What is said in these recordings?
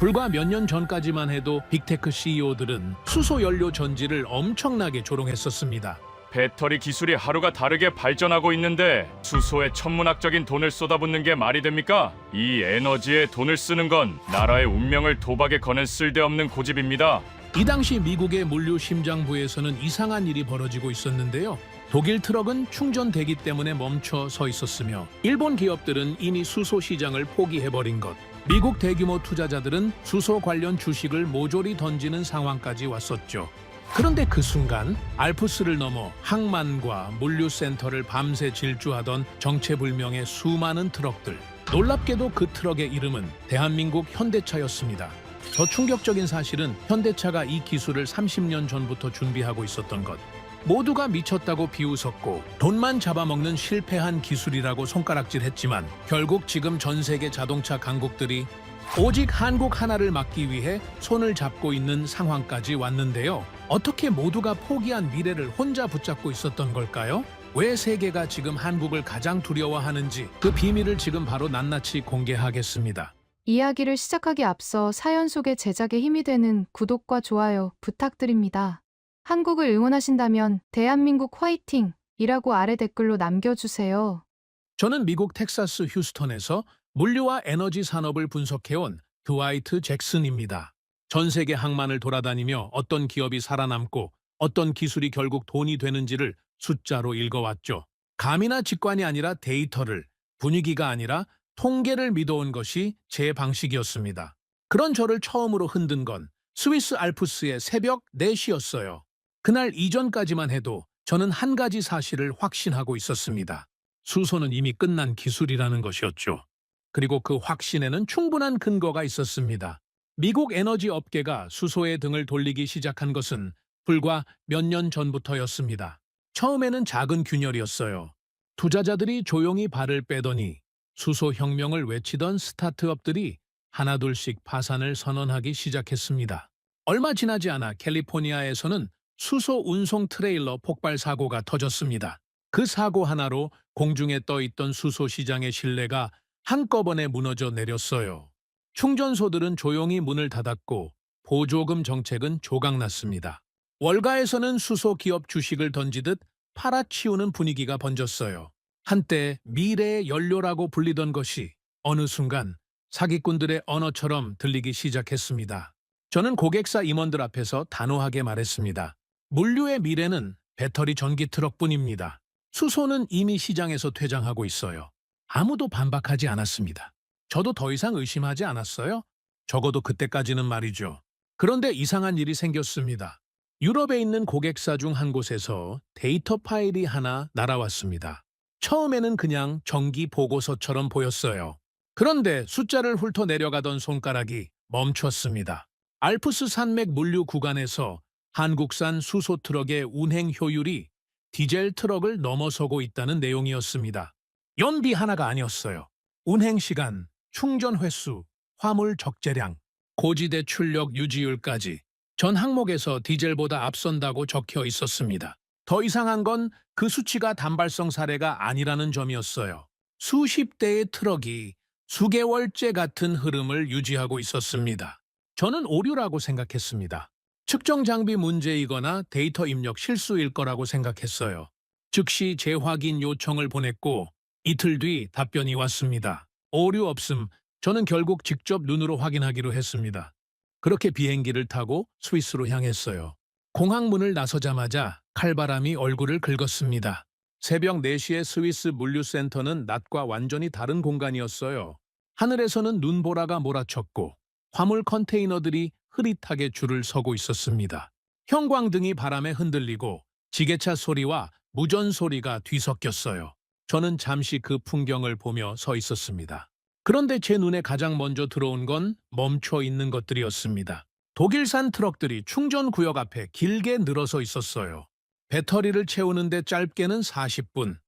불과 몇 년 전까지만 해도 빅테크 CEO들은 수소 연료 전지를 엄청나게 조롱했었습니다. 배터리 기술이 하루가 다르게 발전하고 있는데 수소에 천문학적인 돈을 쏟아붓는 게 말이 됩니까? 이 에너지에 돈을 쓰는 건 나라의 운명을 도박에 거는 쓸데없는 고집입니다. 이 당시 미국의 물류 심장부에서는 이상한 일이 벌어지고 있었는데요. 독일 트럭은 충전 대기 때문에 멈춰 서 있었으며 일본 기업들은 이미 수소 시장을 포기해버린 것. 미국 대규모 투자자들은 수소 관련 주식을 모조리 던지는 상황까지 왔었죠. 그런데 그 순간 알프스를 넘어 항만과 물류센터를 밤새 질주하던 정체불명의 수많은 트럭들. 놀랍게도 그 트럭의 이름은 대한민국 현대차였습니다. 더 충격적인 사실은 현대차가 이 기술을 30년 전부터 준비하고 있었던 것. 모두가 미쳤다고 비웃었고 돈만 잡아먹는 실패한 기술이라고 손가락질했지만 결국 지금 전 세계 자동차 강국들이 오직 한국 하나를 막기 위해 손을 잡고 있는 상황까지 왔는데요. 어떻게 모두가 포기한 미래를 혼자 붙잡고 있었던 걸까요? 왜 세계가 지금 한국을 가장 두려워하는지 그 비밀을 지금 바로 낱낱이 공개하겠습니다. 이야기를 시작하기 앞서 사연 속의 제작에 힘이 되는 구독과 좋아요 부탁드립니다. 한국을 응원하신다면 대한민국 화이팅! 이라고 아래 댓글로 남겨주세요. 저는 미국 텍사스 휴스턴에서 물류와 에너지 산업을 분석해온 드와이트 잭슨입니다. 전 세계 항만을 돌아다니며 어떤 기업이 살아남고 어떤 기술이 결국 돈이 되는지를 숫자로 읽어왔죠. 감이나 직관이 아니라 데이터를, 분위기가 아니라 통계를 믿어온 것이 제 방식이었습니다. 그런 저를 처음으로 흔든 건 스위스 알프스의 새벽 4시였어요. 그날 이전까지만 해도 저는 한 가지 사실을 확신하고 있었습니다. 수소는 이미 끝난 기술이라는 것이었죠. 그리고 그 확신에는 충분한 근거가 있었습니다. 미국 에너지 업계가 수소에 등을 돌리기 시작한 것은 불과 몇 년 전부터였습니다. 처음에는 작은 균열이었어요. 투자자들이 조용히 발을 빼더니 수소 혁명을 외치던 스타트업들이 하나둘씩 파산을 선언하기 시작했습니다. 얼마 지나지 않아 캘리포니아에서는 수소 운송 트레일러 폭발 사고가 터졌습니다. 그 사고 하나로 공중에 떠있던 수소 시장의 신뢰가 한꺼번에 무너져 내렸어요. 충전소들은 조용히 문을 닫았고 보조금 정책은 조각났습니다. 월가에서는 수소 기업 주식을 던지듯 팔아치우는 분위기가 번졌어요. 한때 미래의 연료라고 불리던 것이 어느 순간 사기꾼들의 언어처럼 들리기 시작했습니다. 저는 고객사 임원들 앞에서 단호하게 말했습니다. 물류의 미래는 배터리 전기 트럭뿐입니다. 수소는 이미 시장에서 퇴장하고 있어요. 아무도 반박하지 않았습니다. 저도 더 이상 의심하지 않았어요. 적어도 그때까지는 말이죠. 그런데 이상한 일이 생겼습니다. 유럽에 있는 고객사 중 한 곳에서 데이터 파일이 하나 날아왔습니다. 처음에는 그냥 정기 보고서처럼 보였어요. 그런데 숫자를 훑어 내려가던 손가락이 멈췄습니다. 알프스 산맥 물류 구간에서 한국산 수소 트럭의 운행 효율이 디젤 트럭을 넘어서고 있다는 내용이었습니다. 연비 하나가 아니었어요. 운행 시간, 충전 횟수, 화물 적재량, 고지대 출력 유지율까지 전 항목에서 디젤보다 앞선다고 적혀 있었습니다. 더 이상한 건 그 수치가 단발성 사례가 아니라는 점이었어요. 수십 대의 트럭이 수개월째 같은 흐름을 유지하고 있었습니다. 저는 오류라고 생각했습니다. 측정 장비 문제이거나 데이터 입력 실수일 거라고 생각했어요. 즉시 재확인 요청을 보냈고 이틀 뒤 답변이 왔습니다. 오류 없음. 저는 결국 직접 눈으로 확인하기로 했습니다. 그렇게 비행기를 타고 스위스로 향했어요. 공항문을 나서자마자 칼바람이 얼굴을 긁었습니다. 새벽 4시의 스위스 물류센터는 낮과 완전히 다른 공간이었어요. 하늘에서는 눈보라가 몰아쳤고 화물 컨테이너들이 흐릿하게 줄을 서고 있었습니다. 형광등이 바람에 흔들리고 지게차 소리와 무전 소리가 뒤섞였어요. 저는 잠시 그 풍경을 보며 서 있었습니다. 그런데 제 눈에 가장 먼저 들어온 건 멈춰 있는 것들이었습니다. 독일산 트럭들이 충전 구역 앞에 길게 늘어서 있었어요. 배터리를 채우는데 짧게는 40분,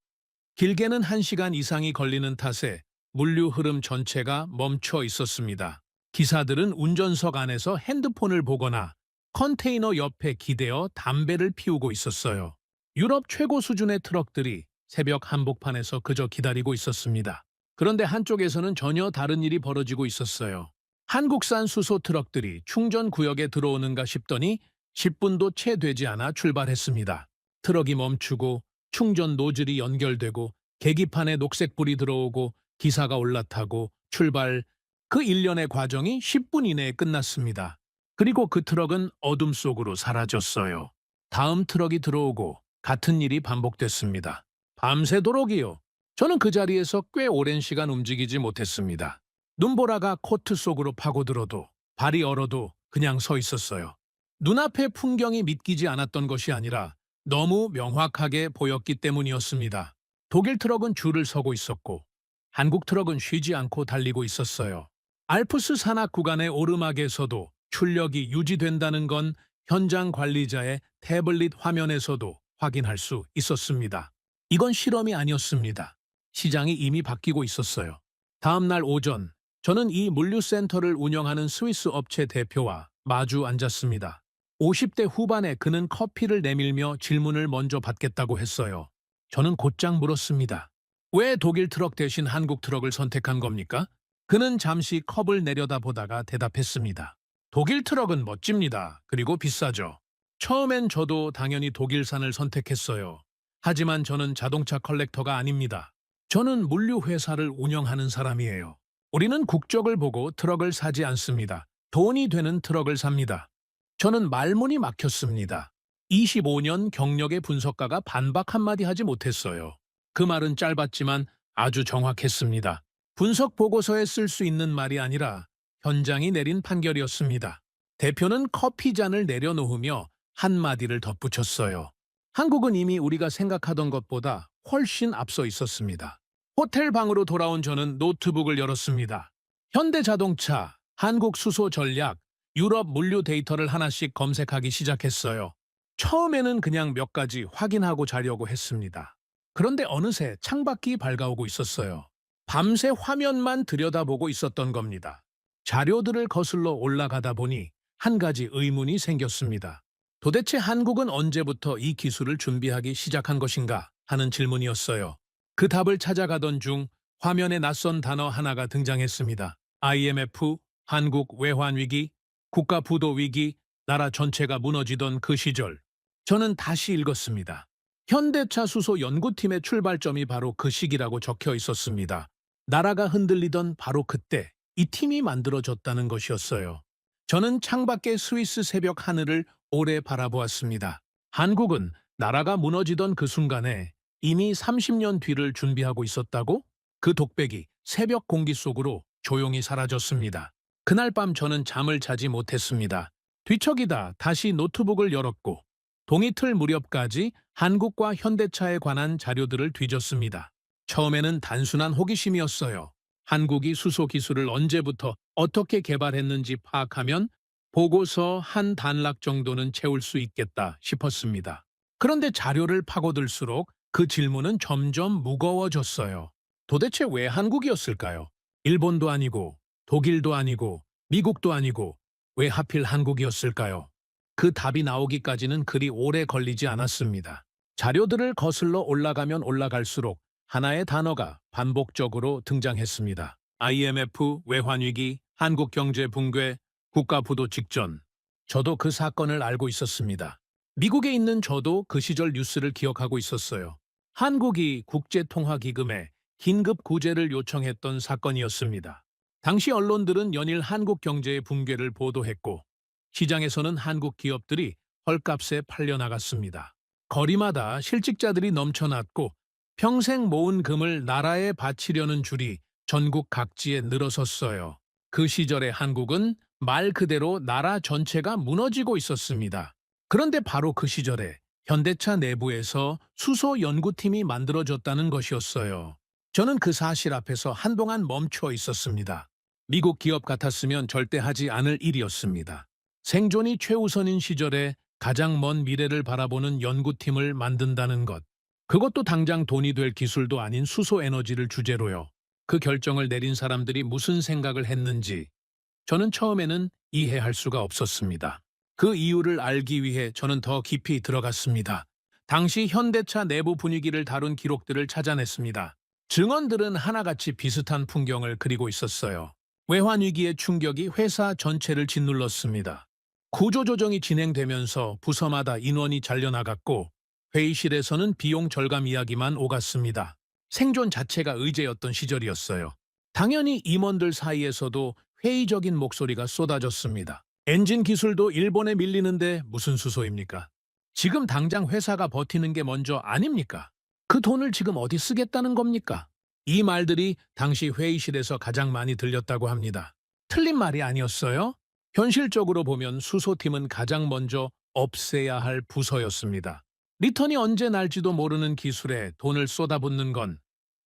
길게는 1시간 이상이 걸리는 탓에 물류 흐름 전체가 멈춰 있었습니다. 기사들은 운전석 안에서 핸드폰을 보거나 컨테이너 옆에 기대어 담배를 피우고 있었어요. 유럽 최고 수준의 트럭들이 새벽 한복판에서 그저 기다리고 있었습니다. 그런데 한쪽에서는 전혀 다른 일이 벌어지고 있었어요. 한국산 수소 트럭들이 충전 구역에 들어오는가 싶더니 10분도 채 되지 않아 출발했습니다. 트럭이 멈추고 충전 노즐이 연결되고 계기판에 녹색불이 들어오고 기사가 올라타고 출발, 그 일련의 과정이 10분 이내에 끝났습니다. 그리고 그 트럭은 어둠 속으로 사라졌어요. 다음 트럭이 들어오고 같은 일이 반복됐습니다. 밤새도록이요. 저는 그 자리에서 꽤 오랜 시간 움직이지 못했습니다. 눈보라가 코트 속으로 파고들어도 발이 얼어도 그냥 서 있었어요. 눈앞의 풍경이 믿기지 않았던 것이 아니라 너무 명확하게 보였기 때문이었습니다. 독일 트럭은 줄을 서고 있었고 한국 트럭은 쉬지 않고 달리고 있었어요. 알프스 산악 구간의 오르막에서도 출력이 유지된다는 건 현장 관리자의 태블릿 화면에서도 확인할 수 있었습니다. 이건 실험이 아니었습니다. 시장이 이미 바뀌고 있었어요. 다음 날 오전, 저는 이 물류센터를 운영하는 스위스 업체 대표와 마주 앉았습니다. 50대 후반에 그는 커피를 내밀며 질문을 먼저 받겠다고 했어요. 저는 곧장 물었습니다. 왜 독일 트럭 대신 한국 트럭을 선택한 겁니까? 그는 잠시 컵을 내려다보다가 대답했습니다. 독일 트럭은 멋집니다. 그리고 비싸죠. 처음엔 저도 당연히 독일산을 선택했어요. 하지만 저는 자동차 컬렉터가 아닙니다. 저는 물류회사를 운영하는 사람이에요. 우리는 국적을 보고 트럭을 사지 않습니다. 돈이 되는 트럭을 삽니다. 저는 말문이 막혔습니다. 25년 경력의 분석가가 반박 한마디 하지 못했어요. 그 말은 짧았지만 아주 정확했습니다. 분석 보고서에 쓸 수 있는 말이 아니라 현장이 내린 판결이었습니다. 대표는 커피잔을 내려놓으며 한마디를 덧붙였어요. 한국은 이미 우리가 생각하던 것보다 훨씬 앞서 있었습니다. 호텔 방으로 돌아온 저는 노트북을 열었습니다. 현대자동차, 한국 수소 전략, 유럽 물류 데이터를 하나씩 검색하기 시작했어요. 처음에는 그냥 몇 가지 확인하고 자려고 했습니다. 그런데 어느새 창밖이 밝아오고 있었어요. 밤새 화면만 들여다보고 있었던 겁니다. 자료들을 거슬러 올라가다 보니 한 가지 의문이 생겼습니다. 도대체 한국은 언제부터 이 기술을 준비하기 시작한 것인가 하는 질문이었어요. 그 답을 찾아가던 중 화면에 낯선 단어 하나가 등장했습니다. IMF, 한국 외환위기, 국가 부도 위기, 나라 전체가 무너지던 그 시절. 저는 다시 읽었습니다. 현대차 수소 연구팀의 출발점이 바로 그 시기라고 적혀 있었습니다. 나라가 흔들리던 바로 그때 이 팀이 만들어졌다는 것이었어요. 저는 창밖의 스위스 새벽 하늘을 오래 바라보았습니다. 한국은 나라가 무너지던 그 순간에 이미 30년 뒤를 준비하고 있었다고? 그 독백이 새벽 공기 속으로 조용히 사라졌습니다. 그날 밤 저는 잠을 자지 못했습니다. 뒤척이다 다시 노트북을 열었고 동이틀 무렵까지 한국과 현대차에 관한 자료들을 뒤졌습니다. 처음에는 단순한 호기심이었어요. 한국이 수소 기술을 언제부터 어떻게 개발했는지 파악하면 보고서 한 단락 정도는 채울 수 있겠다 싶었습니다. 그런데 자료를 파고들수록 그 질문은 점점 무거워졌어요. 도대체 왜 한국이었을까요? 일본도 아니고 독일도 아니고 미국도 아니고 왜 하필 한국이었을까요? 그 답이 나오기까지는 그리 오래 걸리지 않았습니다. 자료들을 거슬러 올라가면 올라갈수록 하나의 단어가 반복적으로 등장했습니다. IMF, 외환위기, 한국 경제 붕괴, 국가 부도 직전. 저도 그 사건을 알고 있었습니다. 미국에 있는 저도 그 시절 뉴스를 기억하고 있었어요. 한국이 국제통화기금에 긴급 구제를 요청했던 사건이었습니다. 당시 언론들은 연일 한국 경제의 붕괴를 보도했고 시장에서는 한국 기업들이 헐값에 팔려나갔습니다. 거리마다 실직자들이 넘쳐났고 평생 모은 금을 나라에 바치려는 줄이 전국 각지에 늘어섰어요. 그 시절의 한국은 말 그대로 나라 전체가 무너지고 있었습니다. 그런데 바로 그 시절에 현대차 내부에서 수소 연구팀이 만들어졌다는 것이었어요. 저는 그 사실 앞에서 한동안 멈춰 있었습니다. 미국 기업 같았으면 절대 하지 않을 일이었습니다. 생존이 최우선인 시절에 가장 먼 미래를 바라보는 연구팀을 만든다는 것. 그것도 당장 돈이 될 기술도 아닌 수소 에너지를 주제로요. 그 결정을 내린 사람들이 무슨 생각을 했는지 저는 처음에는 이해할 수가 없었습니다. 그 이유를 알기 위해 저는 더 깊이 들어갔습니다. 당시 현대차 내부 분위기를 다룬 기록들을 찾아냈습니다. 증언들은 하나같이 비슷한 풍경을 그리고 있었어요. 외환 위기의 충격이 회사 전체를 짓눌렀습니다. 구조조정이 진행되면서 부서마다 인원이 잘려나갔고 회의실에서는 비용 절감 이야기만 오갔습니다. 생존 자체가 의제였던 시절이었어요. 당연히 임원들 사이에서도 회의적인 목소리가 쏟아졌습니다. 엔진 기술도 일본에 밀리는데 무슨 수소입니까? 지금 당장 회사가 버티는 게 먼저 아닙니까? 그 돈을 지금 어디 쓰겠다는 겁니까? 이 말들이 당시 회의실에서 가장 많이 들렸다고 합니다. 틀린 말이 아니었어요? 현실적으로 보면 수소팀은 가장 먼저 없애야 할 부서였습니다. 리턴이 언제 날지도 모르는 기술에 돈을 쏟아붓는 건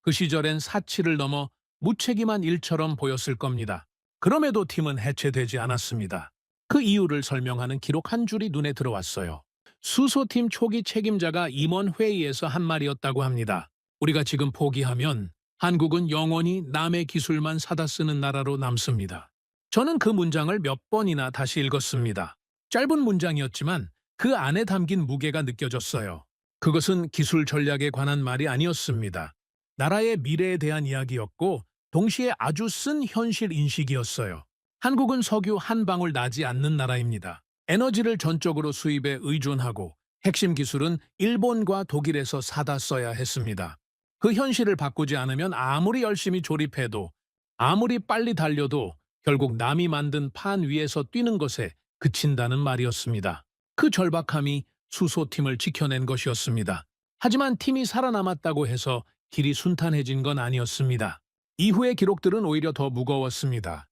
그 시절엔 사치를 넘어 무책임한 일처럼 보였을 겁니다. 그럼에도 팀은 해체되지 않았습니다. 그 이유를 설명하는 기록 한 줄이 눈에 들어왔어요. 수소팀 초기 책임자가 임원 회의에서 한 말이었다고 합니다. 우리가 지금 포기하면 한국은 영원히 남의 기술만 사다 쓰는 나라로 남습니다. 저는 그 문장을 몇 번이나 다시 읽었습니다. 짧은 문장이었지만 그 안에 담긴 무게가 느껴졌어요. 그것은 기술 전략에 관한 말이 아니었습니다. 나라의 미래에 대한 이야기였고 동시에 아주 쓴 현실 인식이었어요. 한국은 석유 한 방울 나지 않는 나라입니다. 에너지를 전적으로 수입에 의존하고 핵심 기술은 일본과 독일에서 사다 써야 했습니다. 그 현실을 바꾸지 않으면 아무리 열심히 조립해도 아무리 빨리 달려도 결국 남이 만든 판 위에서 뛰는 것에 그친다는 말이었습니다. 그 절박함이 수소팀을 지켜낸 것이었습니다. 하지만 팀이 살아남았다고 해서 길이 순탄해진 건 아니었습니다. 이후의 기록들은 오히려 더 무거웠습니다.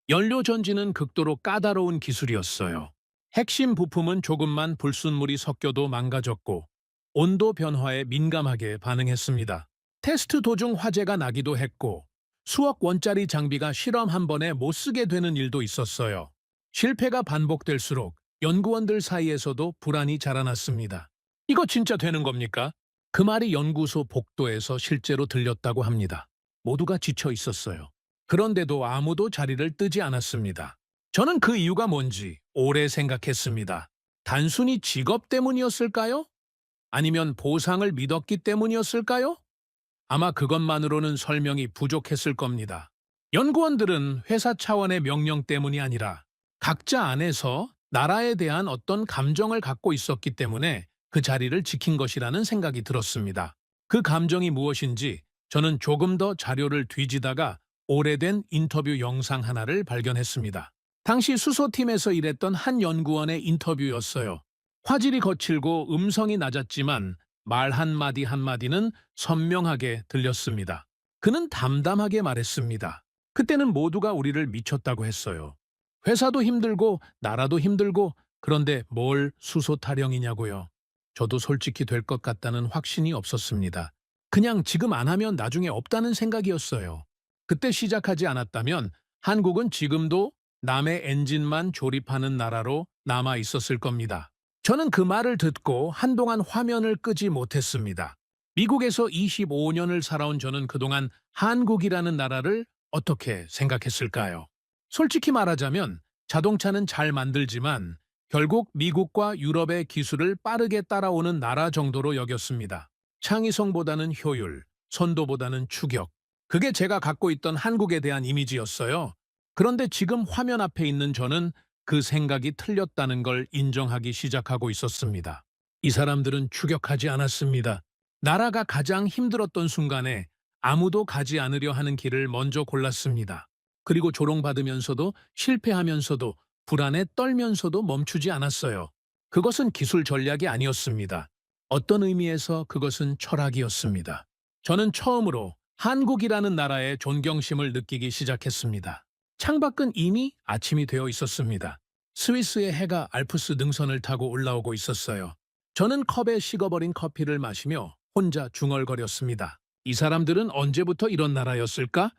연료 전지는 극도로 까다로운 기술이었어요. 핵심 부품은 조금만 불순물이 섞여도 망가졌고 온도 변화에 민감하게 반응했습니다. 테스트 도중 화재가 나기도 했고 수억 원짜리 장비가 실험 한 번에 못 쓰게 되는 일도 있었어요. 실패가 반복될수록 연구원들 사이에서도 불안이 자라났습니다. 이거 진짜 되는 겁니까? 그 말이 연구소 복도에서 실제로 들렸다고 합니다. 모두가 지쳐 있었어요. 그런데도 아무도 자리를 뜨지 않았습니다. 저는 그 이유가 뭔지 오래 생각했습니다. 단순히 직업 때문이었을까요? 아니면 보상을 믿었기 때문이었을까요? 아마 그것만으로는 설명이 부족했을 겁니다. 연구원들은 회사 차원의 명령 때문이 아니라 각자 안에서 나라에 대한 어떤 감정을 갖고 있었기 때문에 그 자리를 지킨 것이라는 생각이 들었습니다. 그 감정이 무엇인지 저는 조금 더 자료를 뒤지다가 오래된 인터뷰 영상 하나를 발견했습니다. 당시 수소팀에서 일했던 한 연구원의 인터뷰였어요. 화질이 거칠고 음성이 낮았지만 말 한마디 한마디는 선명하게 들렸습니다. 그는 담담하게 말했습니다. 그때는 모두가 우리를 미쳤다고 했어요. 회사도 힘들고 나라도 힘들고 그런데 뭘 수소 타령이냐고요. 저도 솔직히 될 것 같다는 확신이 없었습니다. 그냥 지금 안 하면 나중에 없다는 생각이었어요. 그때 시작하지 않았다면 한국은 지금도 남의 엔진만 조립하는 나라로 남아 있었을 겁니다. 저는 그 말을 듣고 한동안 화면을 끄지 못했습니다. 미국에서 25년을 살아온 저는 그동안 한국이라는 나라를 어떻게 생각했을까요? 솔직히 말하자면 자동차는 잘 만들지만 결국 미국과 유럽의 기술을 빠르게 따라오는 나라 정도로 여겼습니다. 창의성보다는 효율, 선도보다는 추격. 그게 제가 갖고 있던 한국에 대한 이미지였어요. 그런데 지금 화면 앞에 있는 저는 그 생각이 틀렸다는 걸 인정하기 시작하고 있었습니다. 이 사람들은 추격하지 않았습니다. 나라가 가장 힘들었던 순간에 아무도 가지 않으려 하는 길을 먼저 골랐습니다. 그리고 조롱받으면서도 실패하면서도 불안에 떨면서도 멈추지 않았어요. 그것은 기술 전략이 아니었습니다. 어떤 의미에서 그것은 철학이었습니다. 저는 처음으로 한국이라는 나라의 존경심을 느끼기 시작했습니다. 창밖은 이미 아침이 되어 있었습니다. 스위스의 해가 알프스 능선을 타고 올라오고 있었어요. 저는 컵에 식어버린 커피를 마시며 혼자 중얼거렸습니다. 이 사람들은 언제부터 이런 나라였을까?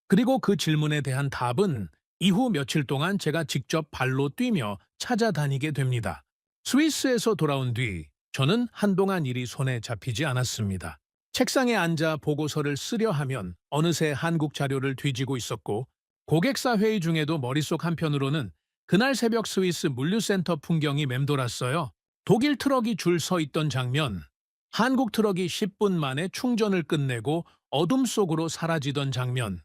그리고 그 질문에 대한 답은 이후 며칠 동안 제가 직접 발로 뛰며 찾아다니게 됩니다. 스위스에서 돌아온 뒤 저는 한동안 일이 손에 잡히지 않았습니다. 책상에 앉아 보고서를 쓰려 하면 어느새 한국 자료를 뒤지고 있었고 고객사 회의 중에도 머릿속 한편으로는 그날 새벽 스위스 물류센터 풍경이 맴돌았어요. 독일 트럭이 줄 서 있던 장면, 한국 트럭이 10분 만에 충전을 끝내고 어둠 속으로 사라지던 장면.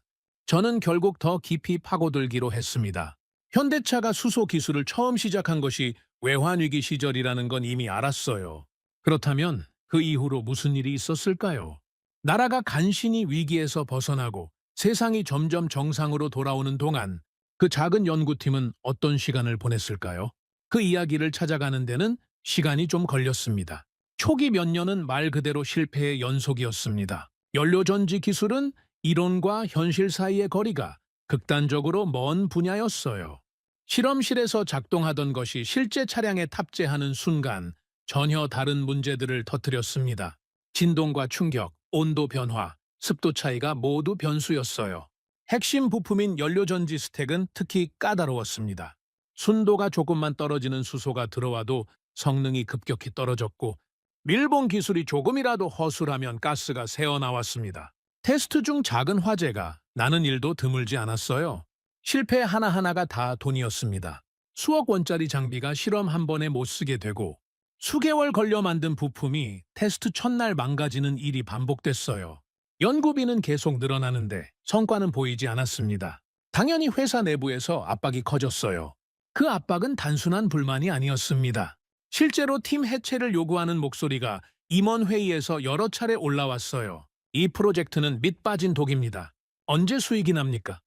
저는 결국 더 깊이 파고들기로 했습니다. 현대차가 수소 기술을 처음 시작한 것이 외환위기 시절이라는 건 이미 알았어요. 그렇다면 그 이후로 무슨 일이 있었을까요? 나라가 간신히 위기에서 벗어나고 세상이 점점 정상으로 돌아오는 동안 그 작은 연구팀은 어떤 시간을 보냈을까요? 그 이야기를 찾아가는 데는 시간이 좀 걸렸습니다. 초기 몇 년은 말 그대로 실패의 연속이었습니다. 연료전지 기술은 이론과 현실 사이의 거리가 극단적으로 먼 분야였어요. 실험실에서 작동하던 것이 실제 차량에 탑재하는 순간 전혀 다른 문제들을 터뜨렸습니다. 진동과 충격, 온도 변화, 습도 차이가 모두 변수였어요. 핵심 부품인 연료전지 스택은 특히 까다로웠습니다. 순도가 조금만 떨어지는 수소가 들어와도 성능이 급격히 떨어졌고 밀봉 기술이 조금이라도 허술하면 가스가 새어나왔습니다. 테스트 중 작은 화재가 나는 일도 드물지 않았어요. 실패 하나하나가 다 돈이었습니다. 수억 원짜리 장비가 실험 한 번에 못 쓰게 되고 수개월 걸려 만든 부품이 테스트 첫날 망가지는 일이 반복됐어요. 연구비는 계속 늘어나는데 성과는 보이지 않았습니다. 당연히 회사 내부에서 압박이 커졌어요. 그 압박은 단순한 불만이 아니었습니다. 실제로 팀 해체를 요구하는 목소리가 임원회의에서 여러 차례 올라왔어요. 이 프로젝트는 밑 빠진 독입니다. 언제 수익이 납니까?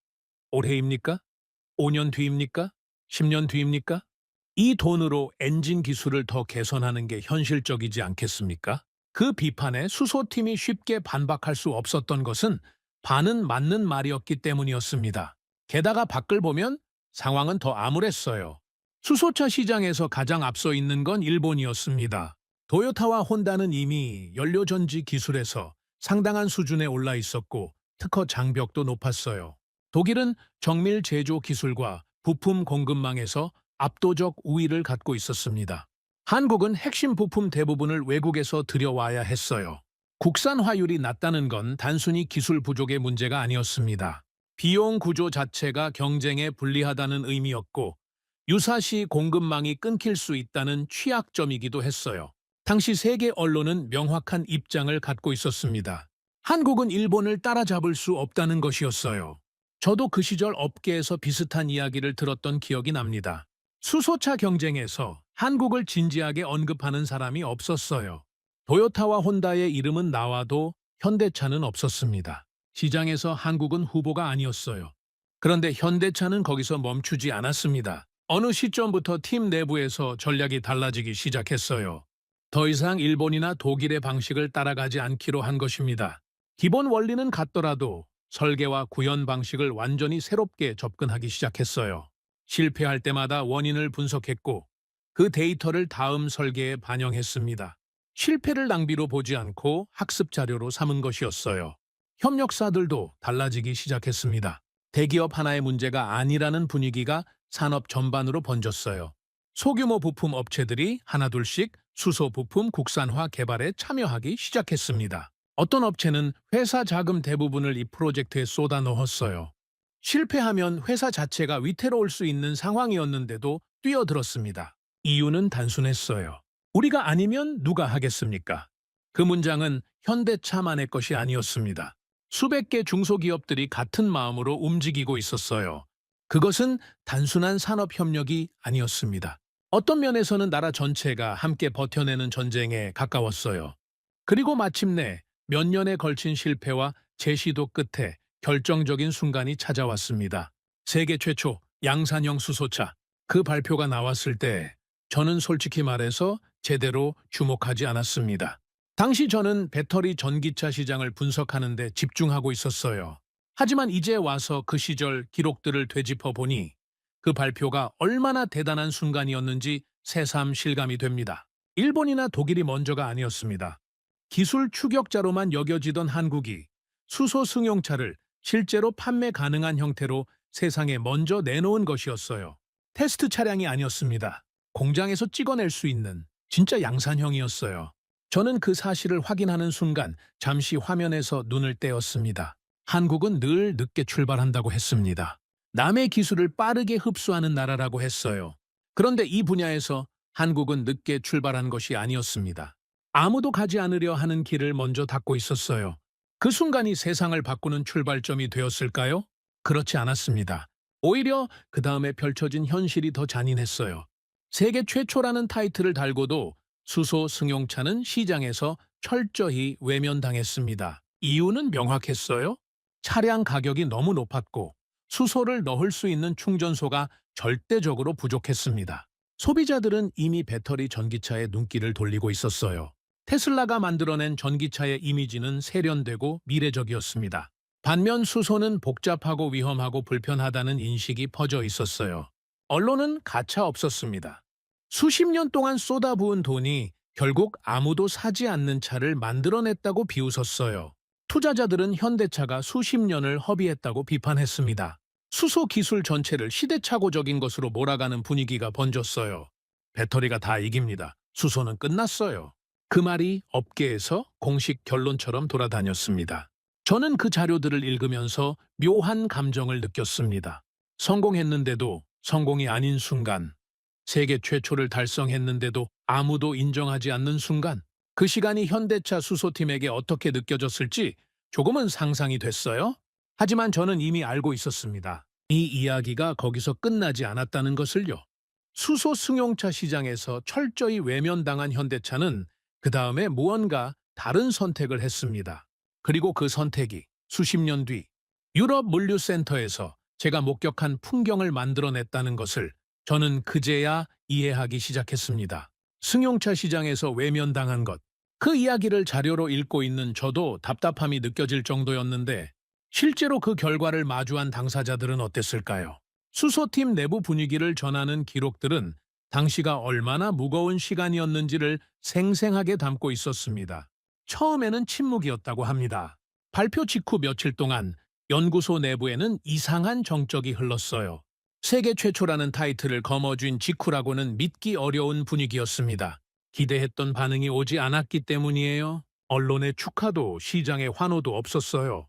올해입니까? 5년 뒤입니까? 10년 뒤입니까? 이 돈으로 엔진 기술을 더 개선하는 게 현실적이지 않겠습니까? 그 비판에 수소팀이 쉽게 반박할 수 없었던 것은 반은 맞는 말이었기 때문이었습니다. 게다가 밖을 보면 상황은 더 암울했어요. 수소차 시장에서 가장 앞서 있는 건 일본이었습니다. 도요타와 혼다는 이미 연료전지 기술에서 상당한 수준에 올라 있었고 특허 장벽도 높았어요. 독일은 정밀 제조 기술과 부품 공급망에서 압도적 우위를 갖고 있었습니다. 한국은 핵심 부품 대부분을 외국에서 들여와야 했어요. 국산화율이 낮다는 건 단순히 기술 부족의 문제가 아니었습니다. 비용 구조 자체가 경쟁에 불리하다는 의미였고 유사시 공급망이 끊길 수 있다는 취약점이기도 했어요. 당시 세계 언론은 명확한 입장을 갖고 있었습니다. 한국은 일본을 따라잡을 수 없다는 것이었어요. 저도 그 시절 업계에서 비슷한 이야기를 들었던 기억이 납니다. 수소차 경쟁에서 한국을 진지하게 언급하는 사람이 없었어요. 도요타와 혼다의 이름은 나와도 현대차는 없었습니다. 시장에서 한국은 후보가 아니었어요. 그런데 현대차는 거기서 멈추지 않았습니다. 어느 시점부터 팀 내부에서 전략이 달라지기 시작했어요. 더 이상 일본이나 독일의 방식을 따라가지 않기로 한 것입니다. 기본 원리는 같더라도 설계와 구현 방식을 완전히 새롭게 접근하기 시작했어요. 실패할 때마다 원인을 분석했고 그 데이터를 다음 설계에 반영했습니다. 실패를 낭비로 보지 않고 학습 자료로 삼은 것이었어요. 협력사들도 달라지기 시작했습니다. 대기업 하나의 문제가 아니라는 분위기가 산업 전반으로 번졌어요. 소규모 부품 업체들이 하나둘씩 수소 부품 국산화 개발에 참여하기 시작했습니다. 어떤 업체는 회사 자금 대부분을 이 프로젝트에 쏟아 넣었어요. 실패하면 회사 자체가 위태로울 수 있는 상황이었는데도 뛰어들었습니다. 이유는 단순했어요. 우리가 아니면 누가 하겠습니까? 그 문장은 현대차만의 것이 아니었습니다. 수백 개 중소기업들이 같은 마음으로 움직이고 있었어요. 그것은 단순한 산업협력이 아니었습니다. 어떤 면에서는 나라 전체가 함께 버텨내는 전쟁에 가까웠어요. 그리고 마침내 몇 년에 걸친 실패와 재시도 끝에 결정적인 순간이 찾아왔습니다. 세계 최초 양산형 수소차. 그 발표가 나왔을 때 저는 솔직히 말해서 제대로 주목하지 않았습니다. 당시 저는 배터리 전기차 시장을 분석하는 데 집중하고 있었어요. 하지만 이제 와서 그 시절 기록들을 되짚어 보니 그 발표가 얼마나 대단한 순간이었는지 새삼 실감이 됩니다. 일본이나 독일이 먼저가 아니었습니다. 기술 추격자로만 여겨지던 한국이 수소 승용차를 실제로 판매 가능한 형태로 세상에 먼저 내놓은 것이었어요. 테스트 차량이 아니었습니다. 공장에서 찍어낼 수 있는 진짜 양산형이었어요. 저는 그 사실을 확인하는 순간 잠시 화면에서 눈을 떼었습니다. 한국은 늘 늦게 출발한다고 했습니다. 남의 기술을 빠르게 흡수하는 나라라고 했어요. 그런데 이 분야에서 한국은 늦게 출발한 것이 아니었습니다. 아무도 가지 않으려 하는 길을 먼저 닫고 있었어요. 그 순간이 세상을 바꾸는 출발점이 되었을까요? 그렇지 않았습니다. 오히려 그 다음에 펼쳐진 현실이 더 잔인했어요. 세계 최초라는 타이틀을 달고도 수소 승용차는 시장에서 철저히 외면당했습니다. 이유는 명확했어요. 차량 가격이 너무 높았고 수소를 넣을 수 있는 충전소가 절대적으로 부족했습니다. 소비자들은 이미 배터리 전기차에 눈길을 돌리고 있었어요. 테슬라가 만들어낸 전기차의 이미지는 세련되고 미래적이었습니다. 반면 수소는 복잡하고 위험하고 불편하다는 인식이 퍼져 있었어요. 언론은 가차 없었습니다. 수십 년 동안 쏟아부은 돈이 결국 아무도 사지 않는 차를 만들어냈다고 비웃었어요. 투자자들은 현대차가 수십 년을 허비했다고 비판했습니다. 수소 기술 전체를 시대착오적인 것으로 몰아가는 분위기가 번졌어요. 배터리가 다 이깁니다. 수소는 끝났어요. 그 말이 업계에서 공식 결론처럼 돌아다녔습니다. 저는 그 자료들을 읽으면서 묘한 감정을 느꼈습니다. 성공했는데도 성공이 아닌 순간, 세계 최초를 달성했는데도 아무도 인정하지 않는 순간, 그 시간이 현대차 수소팀에게 어떻게 느껴졌을지 조금은 상상이 됐어요. 하지만 저는 이미 알고 있었습니다. 이 이야기가 거기서 끝나지 않았다는 것을요. 수소 승용차 시장에서 철저히 외면당한 현대차는 그 다음에 무언가 다른 선택을 했습니다. 그리고 그 선택이 수십 년 뒤 유럽 물류센터에서 제가 목격한 풍경을 만들어냈다는 것을 저는 그제야 이해하기 시작했습니다. 승용차 시장에서 외면당한 것, 그 이야기를 자료로 읽고 있는 저도 답답함이 느껴질 정도였는데 실제로 그 결과를 마주한 당사자들은 어땠을까요? 수소팀 내부 분위기를 전하는 기록들은 당시가 얼마나 무거운 시간이었는지를 생생하게 담고 있었습니다. 처음에는 침묵이었다고 합니다. 발표 직후 며칠 동안 연구소 내부에는 이상한 정적이 흘렀어요. 세계 최초라는 타이틀을 거머쥔 직후라고는 믿기 어려운 분위기였습니다. 기대했던 반응이 오지 않았기 때문이에요. 언론의 축하도 시장의 환호도 없었어요.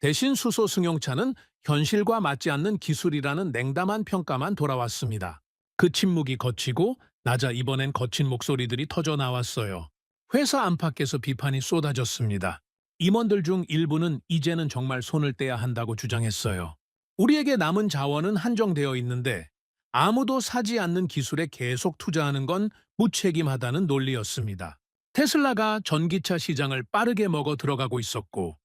대신 수소 승용차는 현실과 맞지 않는 기술이라는 냉담한 평가만 돌아왔습니다. 그 침묵이 거치고 나자 이번엔 거친 목소리들이 터져 나왔어요. 회사 안팎에서 비판이 쏟아졌습니다. 임원들 중 일부는 이제는 정말 손을 떼야 한다고 주장했어요. 우리에게 남은 자원은 한정되어 있는데 아무도 사지 않는 기술에 계속 투자하는 건 무책임하다는 논리였습니다. 테슬라가 전기차 시장을 빠르게 먹어 들어가고 있었고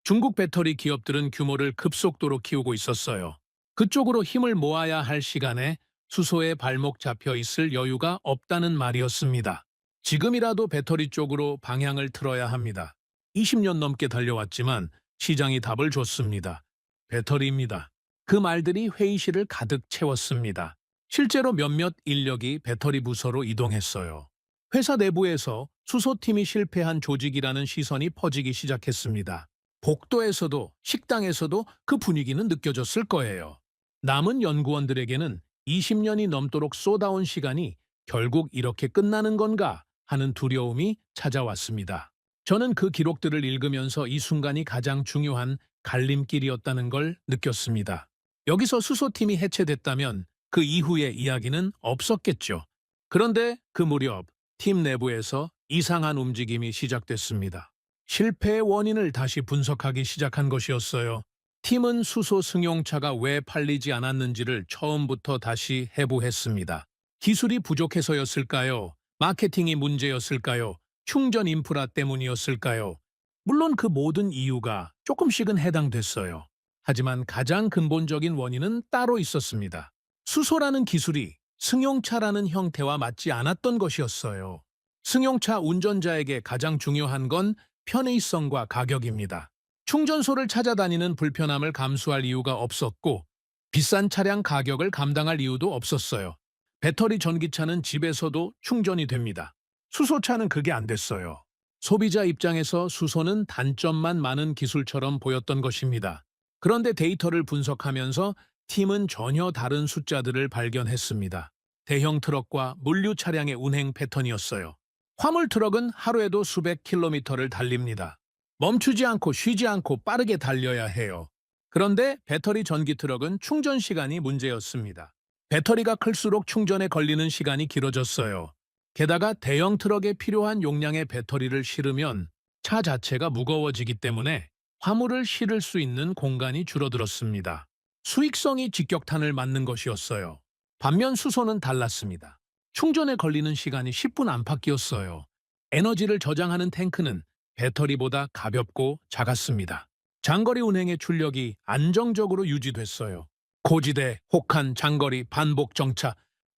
중국 배터리 기업들은 규모를 급속도로 키우고 있었어요. 그쪽으로 힘을 모아야 할 시간에 수소에 발목 잡혀 있을 여유가 없다는 말이었습니다. 지금이라도 배터리 쪽으로 방향을 틀어야 합니다. 20년 넘게 달려왔지만 시장이 답을 줬습니다. 배터리입니다. 그 말들이 회의실을 가득 채웠습니다. 실제로 몇몇 인력이 배터리 부서로 이동했어요. 회사 내부에서 수소팀이 실패한 조직이라는 시선이 퍼지기 시작했습니다. 복도에서도 식당에서도 그 분위기는 느껴졌을 거예요. 남은 연구원들에게는 20년이 넘도록 쏟아온 시간이 결국 이렇게 끝나는 건가 하는 두려움이 찾아왔습니다. 저는 그 기록들을 읽으면서 이 순간이 가장 중요한 갈림길이었다는 걸 느꼈습니다. 여기서 수소팀이 해체됐다면 그 이후의 이야기는 없었겠죠. 그런데 그 무렵 팀 내부에서 이상한 움직임이 시작됐습니다. 실패의 원인을 다시 분석하기 시작한 것이었어요. 팀은 수소 승용차가 왜 팔리지 않았는지를 처음부터 다시 해부했습니다. 기술이 부족해서였을까요? 마케팅이 문제였을까요? 충전 인프라 때문이었을까요? 물론 그 모든 이유가 조금씩은 해당됐어요. 하지만 가장 근본적인 원인은 따로 있었습니다. 수소라는 기술이 승용차라는 형태와 맞지 않았던 것이었어요. 승용차 운전자에게 가장 중요한 건 편의성과 가격입니다. 충전소를 찾아다니는 불편함을 감수할 이유가 없었고 비싼 차량 가격을 감당할 이유도 없었어요. 배터리 전기차는 집에서도 충전이 됩니다. 수소차는 그게 안 됐어요. 소비자 입장에서 수소는 단점만 많은 기술처럼 보였던 것입니다. 그런데 데이터를 분석하면서 팀은 전혀 다른 숫자들을 발견했습니다. 대형 트럭과 물류 차량의 운행 패턴이었어요. 화물 트럭은 하루에도 수백 킬로미터를 달립니다. 멈추지 않고 쉬지 않고 빠르게 달려야 해요. 그런데 배터리 전기 트럭은 충전 시간이 문제였습니다. 배터리가 클수록 충전에 걸리는 시간이 길어졌어요. 게다가 대형 트럭에 필요한 용량의 배터리를 실으면 차 자체가 무거워지기 때문에 화물을 실을 수 있는 공간이 줄어들었습니다. 수익성이 직격탄을 맞는 것이었어요. 반면 수소는 달랐습니다. 충전에 걸리는 시간이 10분 안팎이었어요. 에너지를 저장하는 탱크는 배터리보다 가볍고 작았습니다. 장거리 운행의 출력이 안정적으로 유지됐어요. 고지대, 혹한, 장거리, 반복 정차,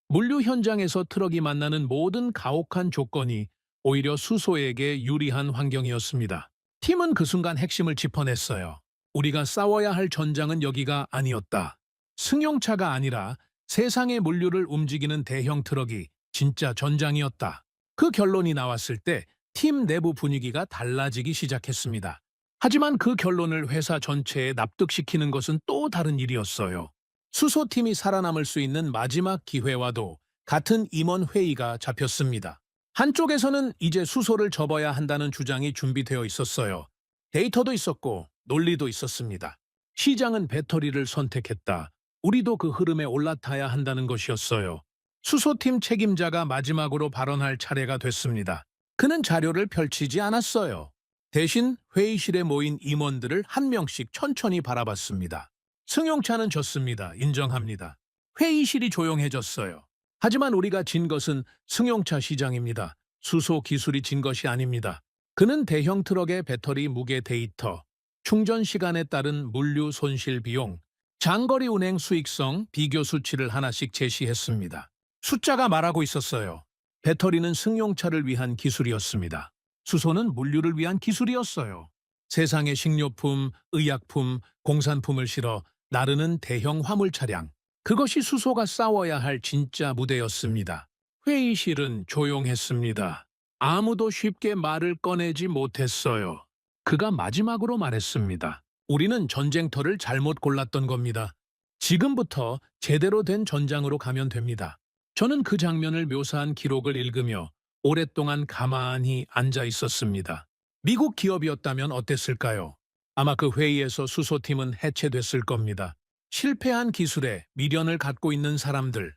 물류 현장에서 트럭이 만나는 모든 가혹한 조건이 오히려 수소에게 유리한 환경이었습니다. 팀은 그 순간 핵심을 짚어냈어요. 우리가 싸워야 할 전장은 여기가 아니었다. 승용차가 아니라 세상의 물류를 움직이는 대형 트럭이 진짜 전장이었다. 그 결론이 나왔을 때 팀 내부 분위기가 달라지기 시작했습니다. 하지만 그 결론을 회사 전체에 납득시키는 것은 또 다른 일이었어요. 수소팀이 살아남을 수 있는 마지막 기회와도 같은 임원 회의가 잡혔습니다. 한쪽에서는 이제 수소를 접어야 한다는 주장이 준비되어 있었어요. 데이터도 있었고 논리도 있었습니다. 시장은 배터리를 선택했다. 우리도 그 흐름에 올라타야 한다는 것이었어요. 수소팀 책임자가 마지막으로 발언할 차례가 됐습니다. 그는 자료를 펼치지 않았어요. 대신 회의실에 모인 임원들을 한 명씩 천천히 바라봤습니다. 승용차는 졌습니다. 인정합니다. 회의실이 조용해졌어요. 하지만 우리가 진 것은 승용차 시장입니다. 수소 기술이 진 것이 아닙니다. 그는 대형 트럭의 배터리 무게 데이터, 충전 시간에 따른 물류 손실 비용, 장거리 운행 수익성 비교 수치를 하나씩 제시했습니다. 숫자가 말하고 있었어요. 배터리는 승용차를 위한 기술이었습니다. 수소는 물류를 위한 기술이었어요. 세상에 식료품, 의약품, 공산품을 실어 나르는 대형 화물 차량. 그것이 수소가 싸워야 할 진짜 무대였습니다. 회의실은 조용했습니다. 아무도 쉽게 말을 꺼내지 못했어요. 그가 마지막으로 말했습니다. 우리는 전쟁터를 잘못 골랐던 겁니다. 지금부터 제대로 된 전장으로 가면 됩니다. 저는 그 장면을 묘사한 기록을 읽으며 오랫동안 가만히 앉아 있었습니다. 미국 기업이었다면 어땠을까요? 아마 그 회의에서 수소팀은 해체됐을 겁니다. 실패한 기술에 미련을 갖고 있는 사람들,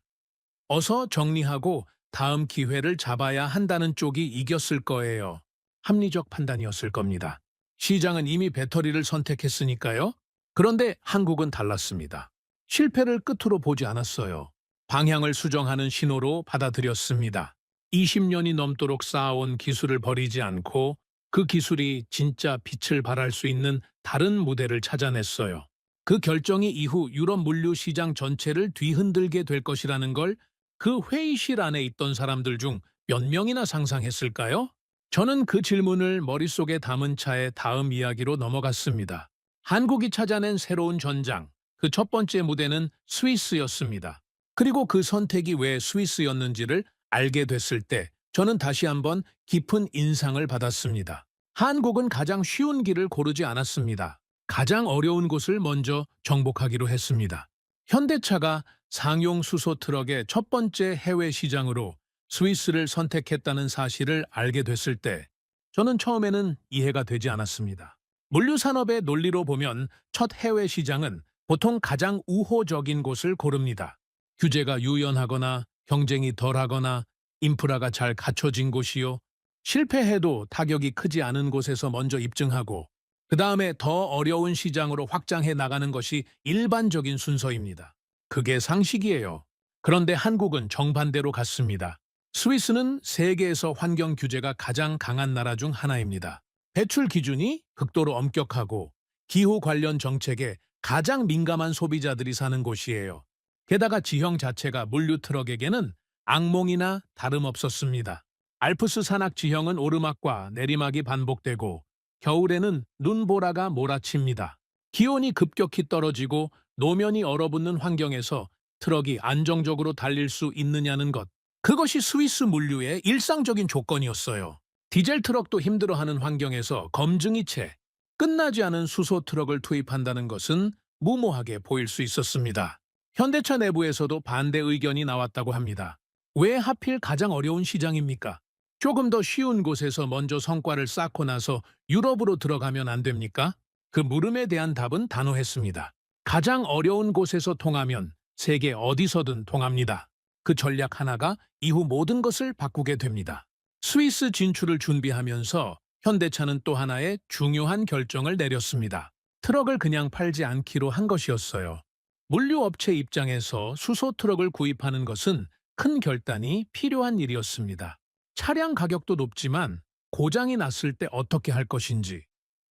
어서 정리하고 다음 기회를 잡아야 한다는 쪽이 이겼을 거예요. 합리적 판단이었을 겁니다. 시장은 이미 배터리를 선택했으니까요. 그런데 한국은 달랐습니다. 실패를 끝으로 보지 않았어요. 방향을 수정하는 신호로 받아들였습니다. 20년이 넘도록 쌓아온 기술을 버리지 않고 그 기술이 진짜 빛을 발할 수 있는 다른 무대를 찾아냈어요. 그 결정이 이후 유럽 물류 시장 전체를 뒤흔들게 될 것이라는 걸 그 회의실 안에 있던 사람들 중 몇 명이나 상상했을까요? 저는 그 질문을 머릿속에 담은 차에 다음 이야기로 넘어갔습니다. 한국이 찾아낸 새로운 전장, 그 첫 번째 무대는 스위스였습니다. 그리고 그 선택이 왜 스위스였는지를 알게 됐을 때 저는 다시 한번 깊은 인상을 받았습니다. 한국은 가장 쉬운 길을 고르지 않았습니다. 가장 어려운 곳을 먼저 정복하기로 했습니다. 현대차가 상용 수소 트럭의 첫 번째 해외 시장으로 스위스를 선택했다는 사실을 알게 됐을 때 저는 처음에는 이해가 되지 않았습니다. 물류산업의 논리로 보면 첫 해외 시장은 보통 가장 우호적인 곳을 고릅니다. 규제가 유연하거나 경쟁이 덜하거나 인프라가 잘 갖춰진 곳이요. 실패해도 타격이 크지 않은 곳에서 먼저 입증하고 그 다음에 더 어려운 시장으로 확장해 나가는 것이 일반적인 순서입니다. 그게 상식이에요. 그런데 한국은 정반대로 갔습니다. 스위스는 세계에서 환경 규제가 가장 강한 나라 중 하나입니다. 배출 기준이 극도로 엄격하고 기후 관련 정책에 가장 민감한 소비자들이 사는 곳이에요. 게다가 지형 자체가 물류 트럭에게는 악몽이나 다름없었습니다. 알프스 산악 지형은 오르막과 내리막이 반복되고 겨울에는 눈보라가 몰아칩니다. 기온이 급격히 떨어지고 노면이 얼어붙는 환경에서 트럭이 안정적으로 달릴 수 있느냐는 것. 그것이 스위스 물류의 일상적인 조건이었어요. 디젤 트럭도 힘들어하는 환경에서 검증이 채 끝나지 않은 수소 트럭을 투입한다는 것은 무모하게 보일 수 있었습니다. 현대차 내부에서도 반대 의견이 나왔다고 합니다. 왜 하필 가장 어려운 시장입니까? 조금 더 쉬운 곳에서 먼저 성과를 쌓고 나서 유럽으로 들어가면 안 됩니까? 그 물음에 대한 답은 단호했습니다. 가장 어려운 곳에서 통하면 세계 어디서든 통합니다. 그 전략 하나가 이후 모든 것을 바꾸게 됩니다. 스위스 진출을 준비하면서 현대차는 또 하나의 중요한 결정을 내렸습니다. 트럭을 그냥 팔지 않기로 한 것이었어요. 물류업체 입장에서 수소 트럭을 구입하는 것은 큰 결단이 필요한 일이었습니다. 차량 가격도 높지만 고장이 났을 때 어떻게 할 것인지,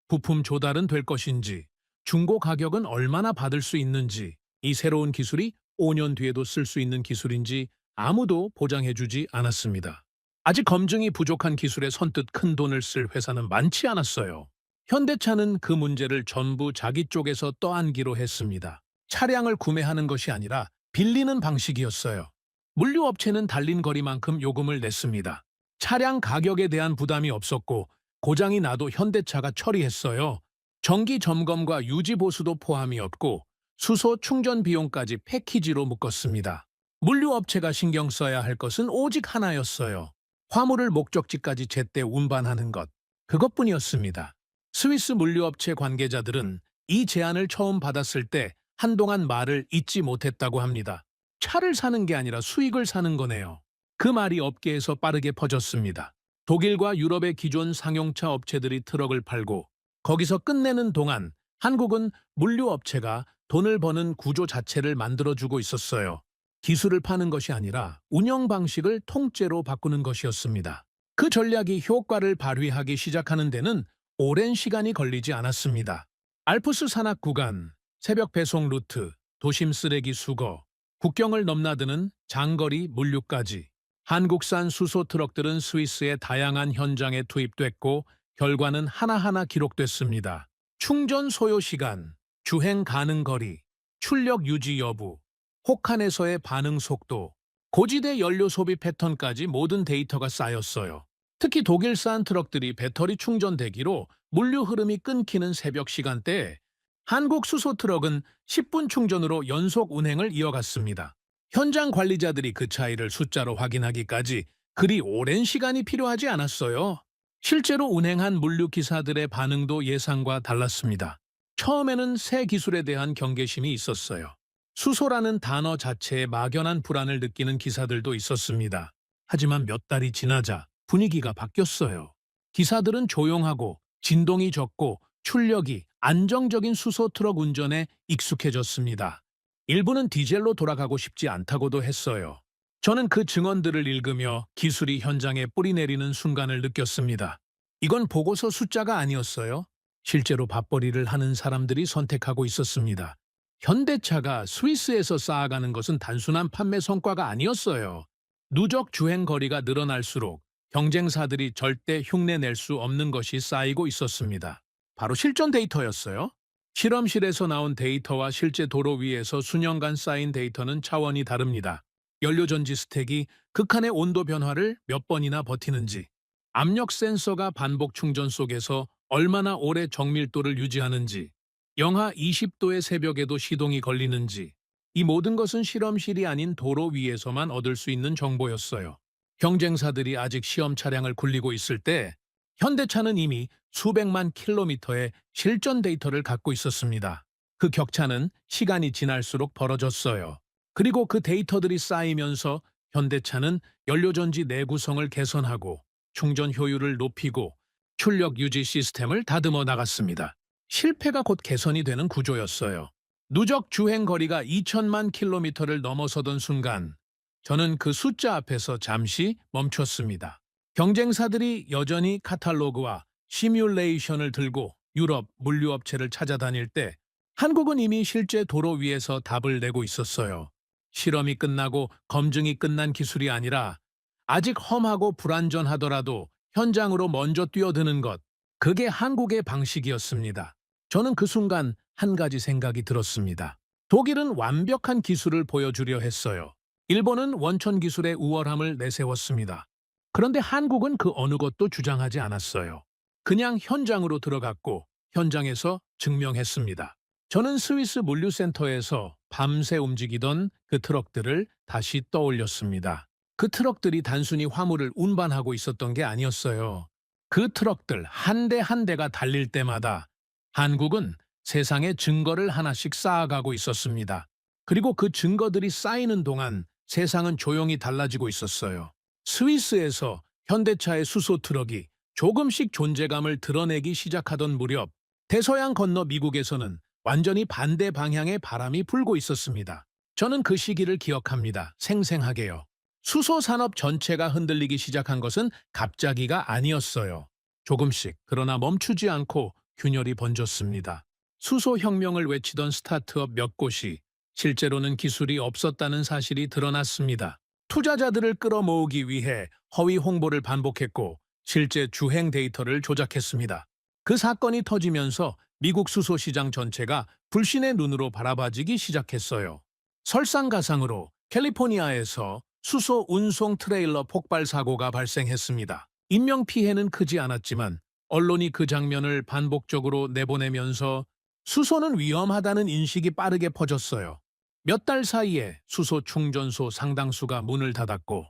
부품 조달은 될 것인지, 중고 가격은 얼마나 받을 수 있는지, 이 새로운 기술이 5년 뒤에도 쓸 수 있는 기술인지 아무도 보장해주지 않았습니다. 아직 검증이 부족한 기술에 선뜻 큰 돈을 쓸 회사는 많지 않았어요. 현대차는 그 문제를 전부 자기 쪽에서 떠안기로 했습니다. 차량을 구매하는 것이 아니라 빌리는 방식이었어요. 물류업체는 달린 거리만큼 요금을 냈습니다. 차량 가격에 대한 부담이 없었고 고장이 나도 현대차가 처리했어요. 정기 점검과 유지 보수도 포함이었고 수소 충전 비용까지 패키지로 묶었습니다. 물류업체가 신경 써야 할 것은 오직 하나였어요. 화물을 목적지까지 제때 운반하는 것. 그것뿐이었습니다. 스위스 물류업체 관계자들은 이 제안을 처음 받았을 때 한동안 말을 잇지 못했다고 합니다. 차를 사는 게 아니라 수익을 사는 거네요. 그 말이 업계에서 빠르게 퍼졌습니다. 독일과 유럽의 기존 상용차 업체들이 트럭을 팔고 거기서 끝내는 동안 한국은 물류업체가 돈을 버는 구조 자체를 만들어주고 있었어요. 기술을 파는 것이 아니라 운영 방식을 통째로 바꾸는 것이었습니다. 그 전략이 효과를 발휘하기 시작하는 데는 오랜 시간이 걸리지 않았습니다. 알프스 산악 구간, 새벽 배송 루트, 도심 쓰레기 수거, 국경을 넘나드는 장거리 물류까지 한국산 수소 트럭들은 스위스의 다양한 현장에 투입됐고 결과는 하나하나 기록됐습니다. 충전 소요 시간, 주행 가능 거리, 출력 유지 여부, 혹한에서의 반응 속도, 고지대 연료 소비 패턴까지 모든 데이터가 쌓였어요. 특히 독일산 트럭들이 배터리 충전 대기로 물류 흐름이 끊기는 새벽 시간대에 한국 수소 트럭은 10분 충전으로 연속 운행을 이어갔습니다. 현장 관리자들이 그 차이를 숫자로 확인하기까지 그리 오랜 시간이 필요하지 않았어요. 실제로 운행한 물류 기사들의 반응도 예상과 달랐습니다. 처음에는 새 기술에 대한 경계심이 있었어요. 수소라는 단어 자체에 막연한 불안을 느끼는 기사들도 있었습니다. 하지만 몇 달이 지나자 분위기가 바뀌었어요. 기사들은 조용하고 진동이 적고 출력이 안정적인 수소 트럭 운전에 익숙해졌습니다. 일부는 디젤로 돌아가고 싶지 않다고도 했어요. 저는 그 증언들을 읽으며 기술이 현장에 뿌리내리는 순간을 느꼈습니다. 이건 보고서 숫자가 아니었어요. 실제로 밥벌이를 하는 사람들이 선택하고 있었습니다. 현대차가 스위스에서 쌓아가는 것은 단순한 판매 성과가 아니었어요. 누적 주행 거리가 늘어날수록 경쟁사들이 절대 흉내낼 수 없는 것이 쌓이고 있었습니다. 바로 실전 데이터였어요. 실험실에서 나온 데이터와 실제 도로 위에서 수년간 쌓인 데이터는 차원이 다릅니다. 연료전지 스택이 극한의 온도 변화를 몇 번이나 버티는지, 압력 센서가 반복 충전 속에서 얼마나 오래 정밀도를 유지하는지, 영하 20도의 새벽에도 시동이 걸리는지, 이 모든 것은 실험실이 아닌 도로 위에서만 얻을 수 있는 정보였어요. 경쟁사들이 아직 시험 차량을 굴리고 있을 때 현대차는 이미 수백만 킬로미터의 실전 데이터를 갖고 있었습니다. 그 격차는 시간이 지날수록 벌어졌어요. 그리고 그 데이터들이 쌓이면서 현대차는 연료전지 내구성을 개선하고 충전 효율을 높이고 출력 유지 시스템을 다듬어 나갔습니다. 실패가 곧 개선이 되는 구조였어요. 누적 주행 거리가 2천만 킬로미터를 넘어서던 순간 저는 그 숫자 앞에서 잠시 멈췄습니다. 경쟁사들이 여전히 카탈로그와 시뮬레이션을 들고 유럽 물류업체를 찾아다닐 때 한국은 이미 실제 도로 위에서 답을 내고 있었어요. 실험이 끝나고 검증이 끝난 기술이 아니라 아직 험하고 불안전하더라도 현장으로 먼저 뛰어드는 것, 그게 한국의 방식이었습니다. 저는 그 순간 한 가지 생각이 들었습니다. 독일은 완벽한 기술을 보여주려 했어요. 일본은 원천 기술의 우월함을 내세웠습니다. 그런데 한국은 그 어느 것도 주장하지 않았어요. 그냥 현장으로 들어갔고 현장에서 증명했습니다. 저는 스위스 물류센터에서 밤새 움직이던 그 트럭들을 다시 떠올렸습니다. 그 트럭들이 단순히 화물을 운반하고 있었던 게 아니었어요. 그 트럭들 한 대 한 대가 달릴 때마다 한국은 세상에 증거를 하나씩 쌓아가고 있었습니다. 그리고 그 증거들이 쌓이는 동안 세상은 조용히 달라지고 있었어요. 스위스에서 현대차의 수소 트럭이 조금씩 존재감을 드러내기 시작하던 무렵, 대서양 건너 미국에서는 완전히 반대 방향의 바람이 불고 있었습니다. 저는 그 시기를 기억합니다. 생생하게요. 수소 산업 전체가 흔들리기 시작한 것은 갑자기가 아니었어요. 조금씩, 그러나 멈추지 않고 균열이 번졌습니다. 수소 혁명을 외치던 스타트업 몇 곳이 실제로는 기술이 없었다는 사실이 드러났습니다. 투자자들을 끌어모으기 위해 허위 홍보를 반복했고 실제 주행 데이터를 조작했습니다. 그 사건이 터지면서 미국 수소 시장 전체가 불신의 눈으로 바라봐지기 시작했어요. 설상가상으로 캘리포니아에서 수소 운송 트레일러 폭발 사고가 발생했습니다. 인명피해는 크지 않았지만 언론이 그 장면을 반복적으로 내보내면서 수소는 위험하다는 인식이 빠르게 퍼졌어요. 몇 달 사이에 수소 충전소 상당수가 문을 닫았고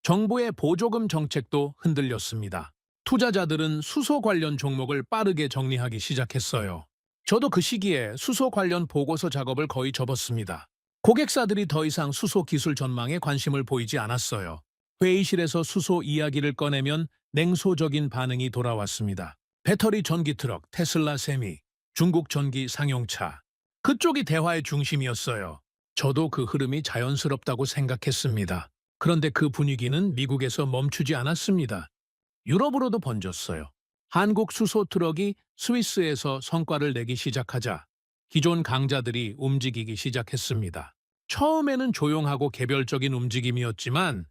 정부의 보조금 정책도 흔들렸습니다. 투자자들은 수소 관련 종목을 빠르게 정리하기 시작했어요. 저도 그 시기에 수소 관련 보고서 작업을 거의 접었습니다. 고객사들이 더 이상 수소 기술 전망에 관심을 보이지 않았어요. 회의실에서 수소 이야기를 꺼내면 냉소적인 반응이 돌아왔습니다. 배터리 전기 트럭, 테슬라 세미, 중국 전기 상용차. 그쪽이 대화의 중심이었어요. 저도 그 흐름이 자연스럽다고 생각했습니다. 그런데 그 분위기는 미국에서 멈추지 않았습니다. 유럽으로도 번졌어요. 한국 수소 트럭이 스위스에서 성과를 내기 시작하자 기존 강자들이 움직이기 시작했습니다. 처음에는 조용하고 개별적인 움직임이었지만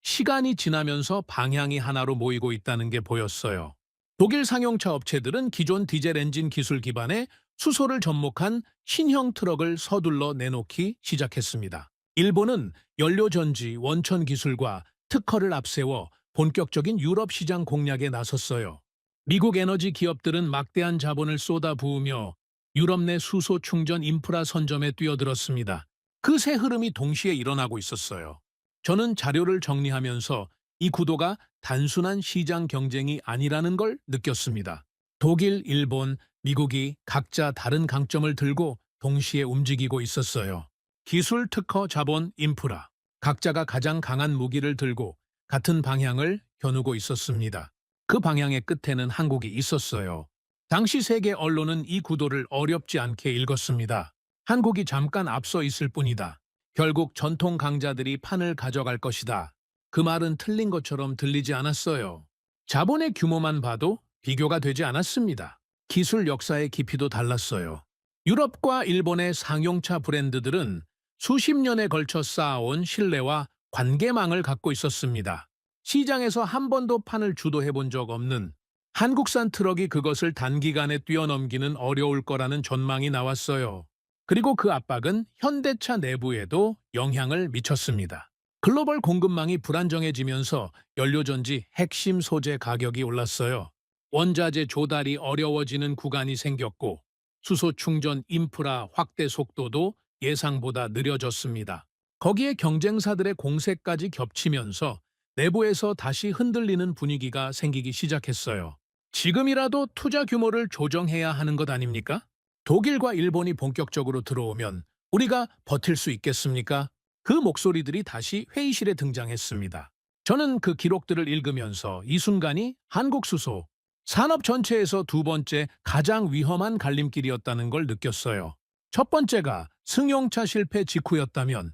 시간이 지나면서 방향이 하나로 모이고 있다는 게 보였어요. 독일 상용차 업체들은 기존 디젤 엔진 기술 기반의 수소를 접목한 신형 트럭을 서둘러 내놓기 시작했습니다. 일본은 연료전지, 원천 기술과 특허를 앞세워 본격적인 유럽 시장 공략에 나섰어요. 미국 에너지 기업들은 막대한 자본을 쏟아부으며 유럽 내 수소 충전 인프라 선점에 뛰어들었습니다. 그 세 흐름이 동시에 일어나고 있었어요. 저는 자료를 정리하면서 이 구도가 단순한 시장 경쟁이 아니라는 걸 느꼈습니다. 독일, 일본, 미국이 각자 다른 강점을 들고 동시에 움직이고 있었어요. 기술, 특허, 자본, 인프라. 각자가 가장 강한 무기를 들고 같은 방향을 겨누고 있었습니다. 그 방향의 끝에는 한국이 있었어요. 당시 세계 언론은 이 구도를 어렵지 않게 읽었습니다. 한국이 잠깐 앞서 있을 뿐이다. 결국 전통 강자들이 판을 가져갈 것이다. 그 말은 틀린 것처럼 들리지 않았어요. 자본의 규모만 봐도 비교가 되지 않았습니다. 기술 역사의 깊이도 달랐어요. 유럽과 일본의 상용차 브랜드들은 수십 년에 걸쳐 쌓아온 신뢰와 관계망을 갖고 있었습니다. 시장에서 한 번도 판을 주도해 본 적 없는 한국산 트럭이 그것을 단기간에 뛰어넘기는 어려울 거라는 전망이 나왔어요. 그리고 그 압박은 현대차 내부에도 영향을 미쳤습니다. 글로벌 공급망이 불안정해지면서 연료전지 핵심 소재 가격이 올랐어요. 원자재 조달이 어려워지는 구간이 생겼고 수소 충전 인프라 확대 속도도 예상보다 느려졌습니다. 거기에 경쟁사들의 공세까지 겹치면서 내부에서 다시 흔들리는 분위기가 생기기 시작했어요. 지금이라도 투자 규모를 조정해야 하는 것 아닙니까? 독일과 일본이 본격적으로 들어오면 우리가 버틸 수 있겠습니까? 그 목소리들이 다시 회의실에 등장했습니다. 저는 그 기록들을 읽으면서 이 순간이 한국 수소 산업 전체에서 두 번째 가장 위험한 갈림길이었다는 걸 느꼈어요. 첫 번째가 승용차 실패 직후였다면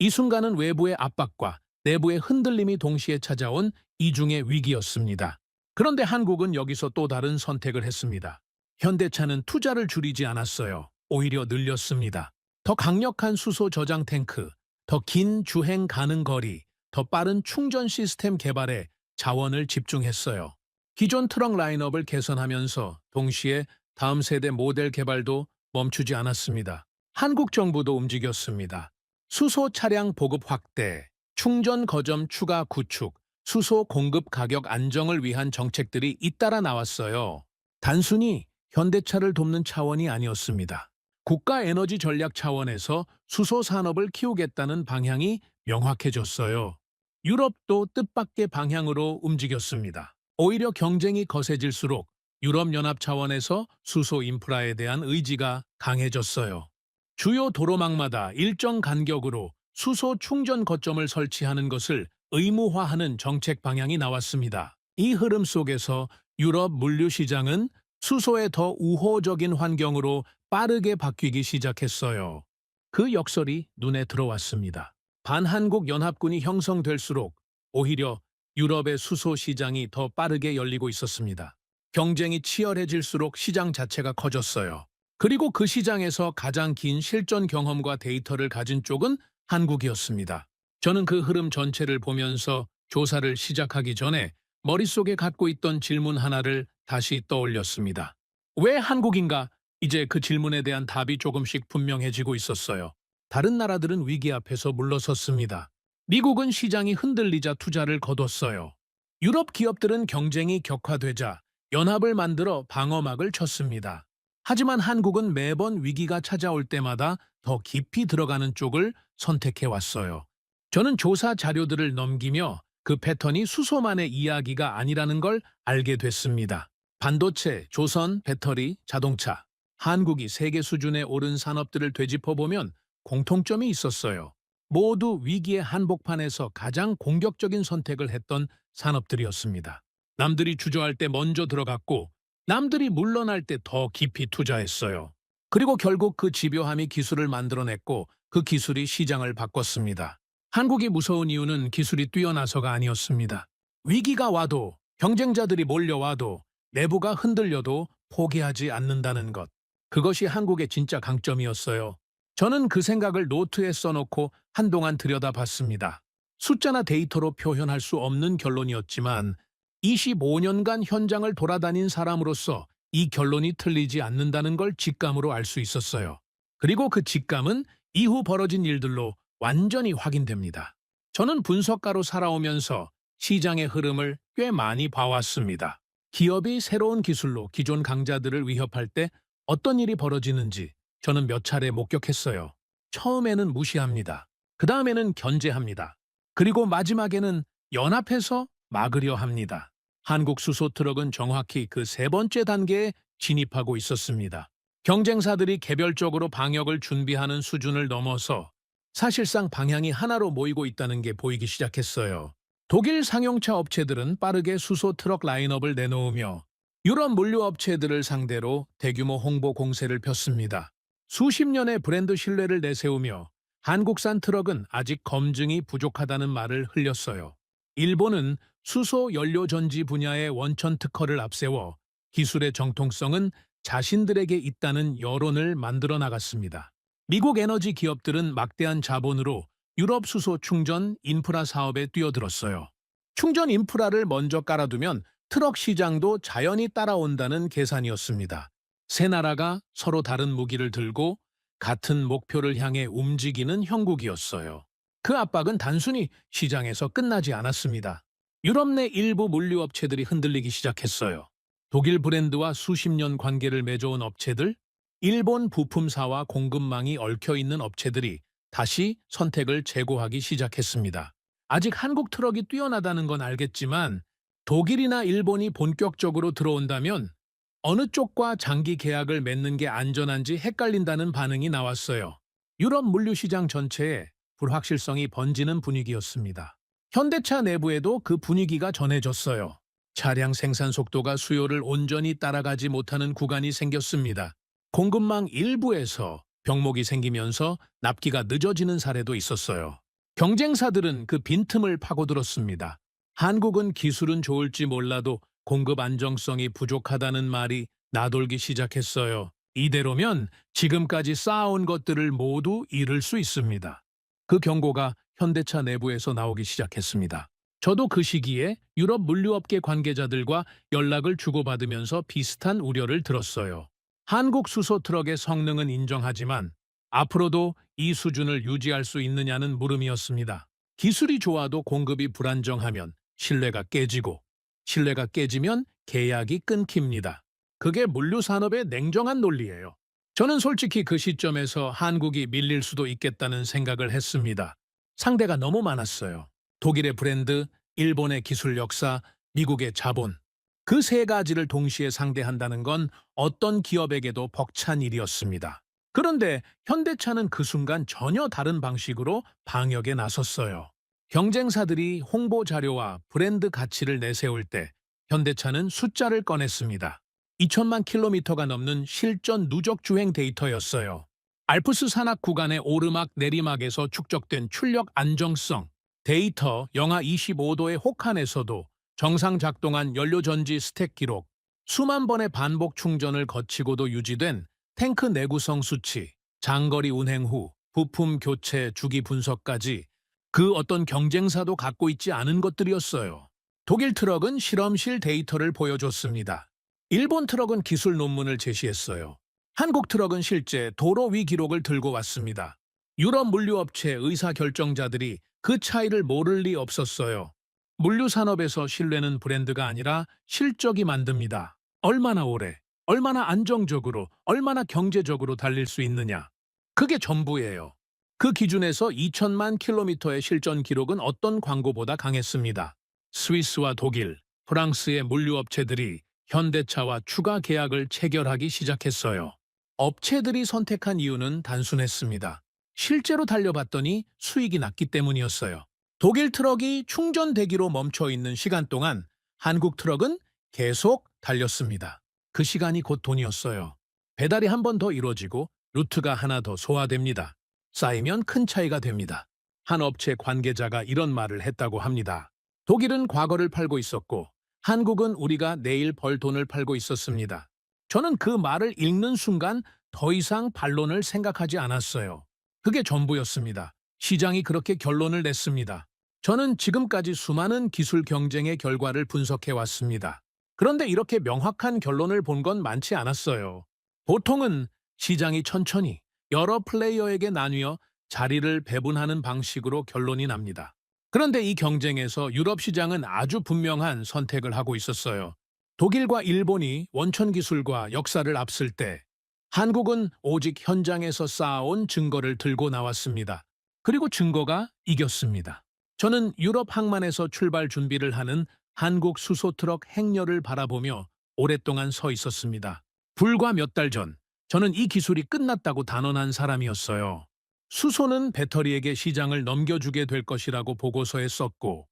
이 순간은 외부의 압박과 내부의 흔들림이 동시에 찾아온 이중의 위기였습니다. 그런데 한국은 여기서 또 다른 선택을 했습니다. 현대차는 투자를 줄이지 않았어요. 오히려 늘렸습니다. 더 강력한 수소 저장 탱크, 더 긴 주행 가능 거리, 더 빠른 충전 시스템 개발에 자원을 집중했어요. 기존 트럭 라인업을 개선하면서 동시에 다음 세대 모델 개발도 멈추지 않았습니다. 한국 정부도 움직였습니다. 수소 차량 보급 확대, 충전 거점 추가 구축, 수소 공급 가격 안정을 위한 정책들이 잇따라 나왔어요. 단순히 현대차를 돕는 차원이 아니었습니다. 국가 에너지 전략 차원에서 수소 산업을 키우겠다는 방향이 명확해졌어요. 유럽도 뜻밖의 방향으로 움직였습니다. 오히려 경쟁이 거세질수록 유럽연합 차원에서 수소 인프라에 대한 의지가 강해졌어요. 주요 도로망마다 일정 간격으로 수소 충전 거점을 설치하는 것을 의무화하는 정책 방향이 나왔습니다. 이 흐름 속에서 유럽 물류 시장은 수소의 더 우호적인 환경으로 빠르게 바뀌기 시작했어요. 그 역설이 눈에 들어왔습니다. 반한국 연합군이 형성될수록 오히려 유럽의 수소 시장이 더 빠르게 열리고 있었습니다. 경쟁이 치열해질수록 시장 자체가 커졌어요. 그리고 그 시장에서 가장 긴 실전 경험과 데이터를 가진 쪽은 한국이었습니다. 저는 그 흐름 전체를 보면서 조사를 시작하기 전에 머릿속에 갖고 있던 질문 하나를 다시 떠올렸습니다. 왜 한국인가? 이제 그 질문에 대한 답이 조금씩 분명해지고 있었어요. 다른 나라들은 위기 앞에서 물러섰습니다. 미국은 시장이 흔들리자 투자를 거뒀어요. 유럽 기업들은 경쟁이 격화되자 연합을 만들어 방어막을 쳤습니다. 하지만 한국은 매번 위기가 찾아올 때마다 더 깊이 들어가는 쪽을 선택해왔어요. 저는 조사 자료들을 넘기며 그 패턴이 수소만의 이야기가 아니라는 걸 알게 됐습니다. 반도체, 조선, 배터리, 자동차, 한국이 세계 수준에 오른 산업들을 되짚어보면 공통점이 있었어요. 모두 위기의 한복판에서 가장 공격적인 선택을 했던 산업들이었습니다. 남들이 주저할 때 먼저 들어갔고 남들이 물러날 때 더 깊이 투자했어요. 그리고 결국 그 집요함이 기술을 만들어냈고 그 기술이 시장을 바꿨습니다. 한국이 무서운 이유는 기술이 뛰어나서가 아니었습니다. 위기가 와도 경쟁자들이 몰려와도 내부가 흔들려도 포기하지 않는다는 것. 그것이 한국의 진짜 강점이었어요. 저는 그 생각을 노트에 써놓고 한동안 들여다봤습니다. 숫자나 데이터로 표현할 수 없는 결론이었지만 25년간 현장을 돌아다닌 사람으로서 이 결론이 틀리지 않는다는 걸 직감으로 알 수 있었어요. 그리고 그 직감은 이후 벌어진 일들로 완전히 확인됩니다. 저는 분석가로 살아오면서 시장의 흐름을 꽤 많이 봐왔습니다. 기업이 새로운 기술로 기존 강자들을 위협할 때 어떤 일이 벌어지는지 저는 몇 차례 목격했어요. 처음에는 무시합니다. 그 다음에는 견제합니다. 그리고 마지막에는 연합해서 막으려 합니다. 한국 수소 트럭은 정확히 그 세 번째 단계에 진입하고 있었습니다. 경쟁사들이 개별적으로 방역을 준비하는 수준을 넘어서 사실상 방향이 하나로 모이고 있다는 게 보이기 시작했어요. 독일 상용차 업체들은 빠르게 수소 트럭 라인업을 내놓으며 유럽 물류 업체들을 상대로 대규모 홍보 공세를 폈습니다. 수십 년의 브랜드 신뢰를 내세우며 한국산 트럭은 아직 검증이 부족하다는 말을 흘렸어요. 일본은 수소 연료 전지 분야의 원천 특허를 앞세워 기술의 정통성은 자신들에게 있다는 여론을 만들어 나갔습니다. 미국 에너지 기업들은 막대한 자본으로 유럽 수소 충전 인프라 사업에 뛰어들었어요. 충전 인프라를 먼저 깔아두면 트럭 시장도 자연히 따라온다는 계산이었습니다. 세 나라가 서로 다른 무기를 들고 같은 목표를 향해 움직이는 형국이었어요. 그 압박은 단순히 시장에서 끝나지 않았습니다. 유럽 내 일부 물류업체들이 흔들리기 시작했어요. 독일 브랜드와 수십 년 관계를 맺어온 업체들, 일본 부품사와 공급망이 얽혀있는 업체들이 다시 선택을 재고하기 시작했습니다. 아직 한국 트럭이 뛰어나다는 건 알겠지만 독일이나 일본이 본격적으로 들어온다면 어느 쪽과 장기 계약을 맺는 게 안전한지 헷갈린다는 반응이 나왔어요. 유럽 물류시장 전체에 불확실성이 번지는 분위기였습니다. 현대차 내부에도 그 분위기가 전해졌어요. 차량 생산 속도가 수요를 온전히 따라가지 못하는 구간이 생겼습니다. 공급망 일부에서 병목이 생기면서 납기가 늦어지는 사례도 있었어요. 경쟁사들은 그 빈틈을 파고들었습니다. 한국은 기술은 좋을지 몰라도 공급 안정성이 부족하다는 말이 나돌기 시작했어요. 이대로면 지금까지 쌓아온 것들을 모두 잃을 수 있습니다. 그 경고가 현대차 내부에서 나오기 시작했습니다. 저도 그 시기에 유럽 물류업계 관계자들과 연락을 주고받으면서 비슷한 우려를 들었어요. 한국 수소 트럭의 성능은 인정하지만 앞으로도 이 수준을 유지할 수 있느냐는 물음이었습니다. 기술이 좋아도 공급이 불안정하면 신뢰가 깨지고 신뢰가 깨지면 계약이 끊깁니다. 그게 물류산업의 냉정한 논리예요. 저는 솔직히 그 시점에서 한국이 밀릴 수도 있겠다는 생각을 했습니다. 상대가 너무 많았어요. 독일의 브랜드, 일본의 기술 역사, 미국의 자본. 그 세 가지를 동시에 상대한다는 건 어떤 기업에게도 벅찬 일이었습니다. 그런데 현대차는 그 순간 전혀 다른 방식으로 방역에 나섰어요. 경쟁사들이 홍보 자료와 브랜드 가치를 내세울 때 현대차는 숫자를 꺼냈습니다. 2천만 킬로미터가 넘는 실전 누적 주행 데이터였어요. 알프스 산악 구간의 오르막 내리막에서 축적된 출력 안정성, 데이터 영하 25도의 혹한에서도 정상 작동한 연료 전지 스택 기록, 수만 번의 반복 충전을 거치고도 유지된 탱크 내구성 수치, 장거리 운행 후 부품 교체 주기 분석까지 그 어떤 경쟁사도 갖고 있지 않은 것들이었어요. 독일 트럭은 실험실 데이터를 보여줬습니다. 일본 트럭은 기술 논문을 제시했어요. 한국 트럭은 실제 도로 위 기록을 들고 왔습니다. 유럽 물류업체 의사결정자들이 그 차이를 모를 리 없었어요. 물류 산업에서 신뢰는 브랜드가 아니라 실적이 만듭니다. 얼마나 오래, 얼마나 안정적으로, 얼마나 경제적으로 달릴 수 있느냐. 그게 전부예요. 그 기준에서 2천만 킬로미터의 실전 기록은 어떤 광고보다 강했습니다. 스위스와 독일, 프랑스의 물류업체들이 현대차와 추가 계약을 체결하기 시작했어요. 업체들이 선택한 이유는 단순했습니다. 실제로 달려봤더니 수익이 났기 때문이었어요. 독일 트럭이 충전대기로 멈춰 있는 시간 동안 한국 트럭은 계속 달렸습니다. 그 시간이 곧 돈이었어요. 배달이 한 번 더 이루어지고 루트가 하나 더 소화됩니다. 쌓이면 큰 차이가 됩니다. 한 업체 관계자가 이런 말을 했다고 합니다. 독일은 과거를 팔고 있었고 한국은 우리가 내일 벌 돈을 팔고 있었습니다. 저는 그 말을 읽는 순간 더 이상 반론을 생각하지 않았어요. 그게 전부였습니다. 시장이 그렇게 결론을 냈습니다. 저는 지금까지 수많은 기술 경쟁의 결과를 분석해 왔습니다. 그런데 이렇게 명확한 결론을 본 건 많지 않았어요. 보통은 시장이 천천히 여러 플레이어에게 나뉘어 자리를 배분하는 방식으로 결론이 납니다. 그런데 이 경쟁에서 유럽 시장은 아주 분명한 선택을 하고 있었어요. 독일과 일본이 원천 기술과 역사를 앞설 때 한국은 오직 현장에서 쌓아온 증거를 들고 나왔습니다. 그리고 증거가 이겼습니다. 저는 유럽 항만에서 출발 준비를 하는 한국 수소트럭 행렬을 바라보며 오랫동안 서 있었습니다. 불과 몇 달 전, 저는 이 기술이 끝났다고 단언한 사람이었어요. 수소는 배터리에게 시장을 넘겨주게 될 것이라고 보고서에 썼고,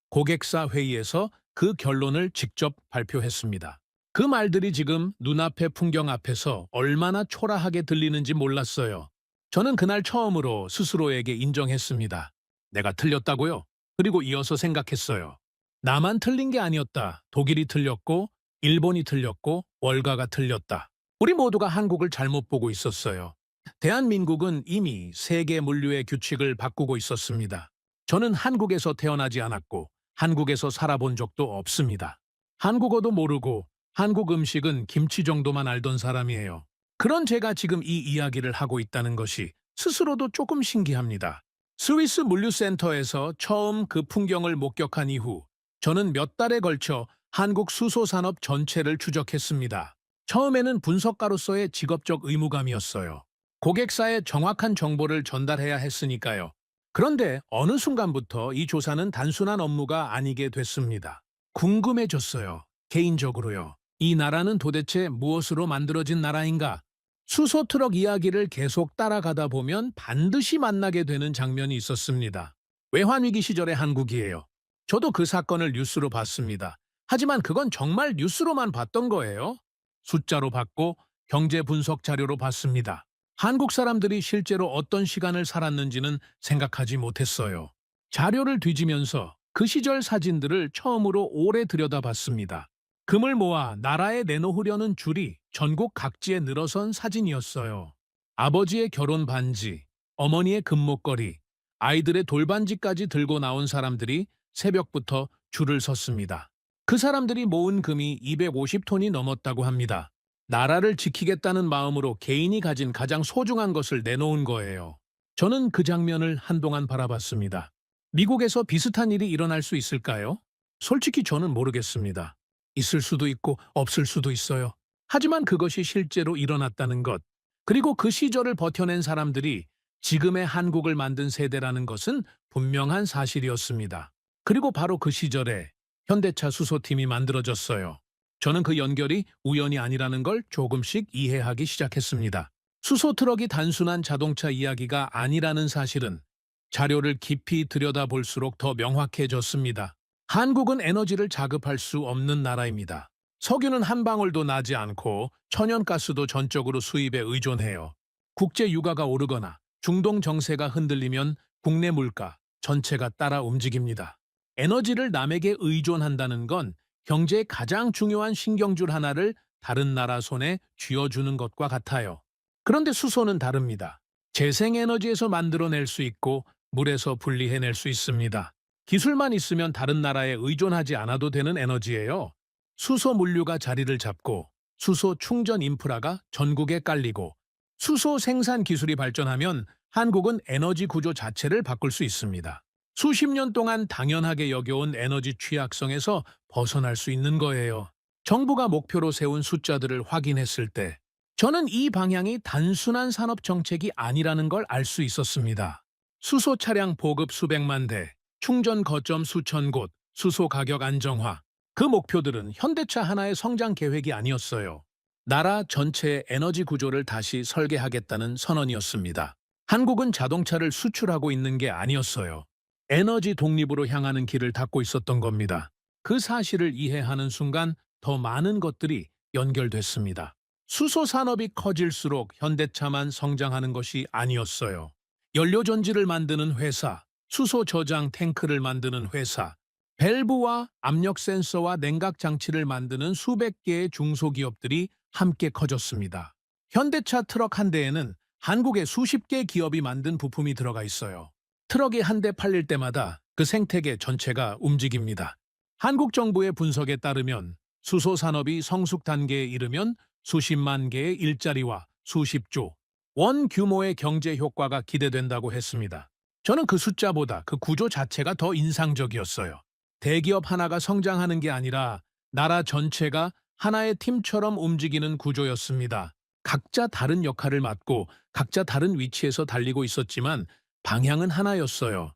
고객사 회의에서 그 결론을 직접 발표했습니다. 그 말들이 지금 눈앞의 풍경 앞에서 얼마나 초라하게 들리는지 몰랐어요. 저는 그날 처음으로 스스로에게 인정했습니다. 내가 틀렸다고요? 그리고 이어서 생각했어요. 나만 틀린 게 아니었다. 독일이 틀렸고, 일본이 틀렸고, 월가가 틀렸다. 우리 모두가 한국을 잘못 보고 있었어요. 대한민국은 이미 세계 물류의 규칙을 바꾸고 있었습니다. 저는 한국에서 태어나지 않았고, 한국에서 살아본 적도 없습니다. 한국어도 모르고, 한국 음식은 김치 정도만 알던 사람이에요. 그런 제가 지금 이 이야기를 하고 있다는 것이 스스로도 조금 신기합니다. 스위스 물류센터에서 처음 그 풍경을 목격한 이후 저는 몇 달에 걸쳐 한국 수소산업 전체를 추적했습니다. 처음에는 분석가로서의 직업적 의무감이었어요. 고객사에 정확한 정보를 전달해야 했으니까요. 그런데 어느 순간부터 이 조사는 단순한 업무가 아니게 됐습니다. 궁금해졌어요. 개인적으로요. 이 나라는 도대체 무엇으로 만들어진 나라인가? 수소트럭 이야기를 계속 따라가다 보면 반드시 만나게 되는 장면이 있었습니다. 외환위기 시절의 한국이에요. 저도 그 사건을 뉴스로 봤습니다. 하지만 그건 정말 뉴스로만 봤던 거예요. 숫자로 봤고 경제 분석 자료로 봤습니다. 한국 사람들이 실제로 어떤 시간을 살았는지는 생각하지 못했어요. 자료를 뒤지면서 그 시절 사진들을 처음으로 오래 들여다봤습니다. 금을 모아 나라에 내놓으려는 줄이 전국 각지에 늘어선 사진이었어요. 아버지의 결혼 반지, 어머니의 금목걸이, 아이들의 돌반지까지 들고 나온 사람들이 새벽부터 줄을 섰습니다. 그 사람들이 모은 금이 250톤이 넘었다고 합니다. 나라를 지키겠다는 마음으로 개인이 가진 가장 소중한 것을 내놓은 거예요. 저는 그 장면을 한동안 바라봤습니다. 미국에서 비슷한 일이 일어날 수 있을까요? 솔직히 저는 모르겠습니다. 있을 수도 있고 없을 수도 있어요. 하지만 그것이 실제로 일어났다는 것, 그리고 그 시절을 버텨낸 사람들이 지금의 한국을 만든 세대라는 것은 분명한 사실이었습니다. 그리고 바로 그 시절에 현대차 수소팀이 만들어졌어요. 저는 그 연결이 우연이 아니라는 걸 조금씩 이해하기 시작했습니다. 수소트럭이 단순한 자동차 이야기가 아니라는 사실은 자료를 깊이 들여다볼수록 더 명확해졌습니다. 한국은 에너지를 자급할 수 없는 나라입니다. 석유는 한 방울도 나지 않고 천연가스도 전적으로 수입에 의존해요. 국제 유가가 오르거나 중동 정세가 흔들리면 국내 물가 전체가 따라 움직입니다. 에너지를 남에게 의존한다는 건 경제의 가장 중요한 신경줄 하나를 다른 나라 손에 쥐어주는 것과 같아요. 그런데 수소는 다릅니다. 재생에너지에서 만들어낼 수 있고 물에서 분리해낼 수 있습니다. 기술만 있으면 다른 나라에 의존하지 않아도 되는 에너지예요. 수소 물류가 자리를 잡고 수소 충전 인프라가 전국에 깔리고 수소 생산 기술이 발전하면 한국은 에너지 구조 자체를 바꿀 수 있습니다. 수십 년 동안 당연하게 여겨온 에너지 취약성에서 벗어날 수 있는 거예요. 정부가 목표로 세운 숫자들을 확인했을 때 저는 이 방향이 단순한 산업 정책이 아니라는 걸 알 수 있었습니다. 수소 차량 보급 수백만 대, 충전 거점 수천 곳, 수소 가격 안정화. 그 목표들은 현대차 하나의 성장 계획이 아니었어요. 나라 전체의 에너지 구조를 다시 설계하겠다는 선언이었습니다. 한국은 자동차를 수출하고 있는 게 아니었어요. 에너지 독립으로 향하는 길을 닫고 있었던 겁니다. 그 사실을 이해하는 순간 더 많은 것들이 연결됐습니다. 수소 산업이 커질수록 현대차만 성장하는 것이 아니었어요. 연료전지를 만드는 회사, 수소 저장 탱크를 만드는 회사, 밸브와 압력 센서와 냉각 장치를 만드는 수백 개의 중소기업들이 함께 커졌습니다. 현대차 트럭 한 대에는 한국의 수십 개 기업이 만든 부품이 들어가 있어요. 트럭이 한 대 팔릴 때마다 그 생태계 전체가 움직입니다. 한국 정부의 분석에 따르면 수소 산업이 성숙 단계에 이르면 수십만 개의 일자리와 수십조 원 규모의 경제 효과가 기대된다고 했습니다. 저는 그 숫자보다 그 구조 자체가 더 인상적이었어요. 대기업 하나가 성장하는 게 아니라 나라 전체가 하나의 팀처럼 움직이는 구조였습니다. 각자 다른 역할을 맡고 각자 다른 위치에서 달리고 있었지만 방향은 하나였어요.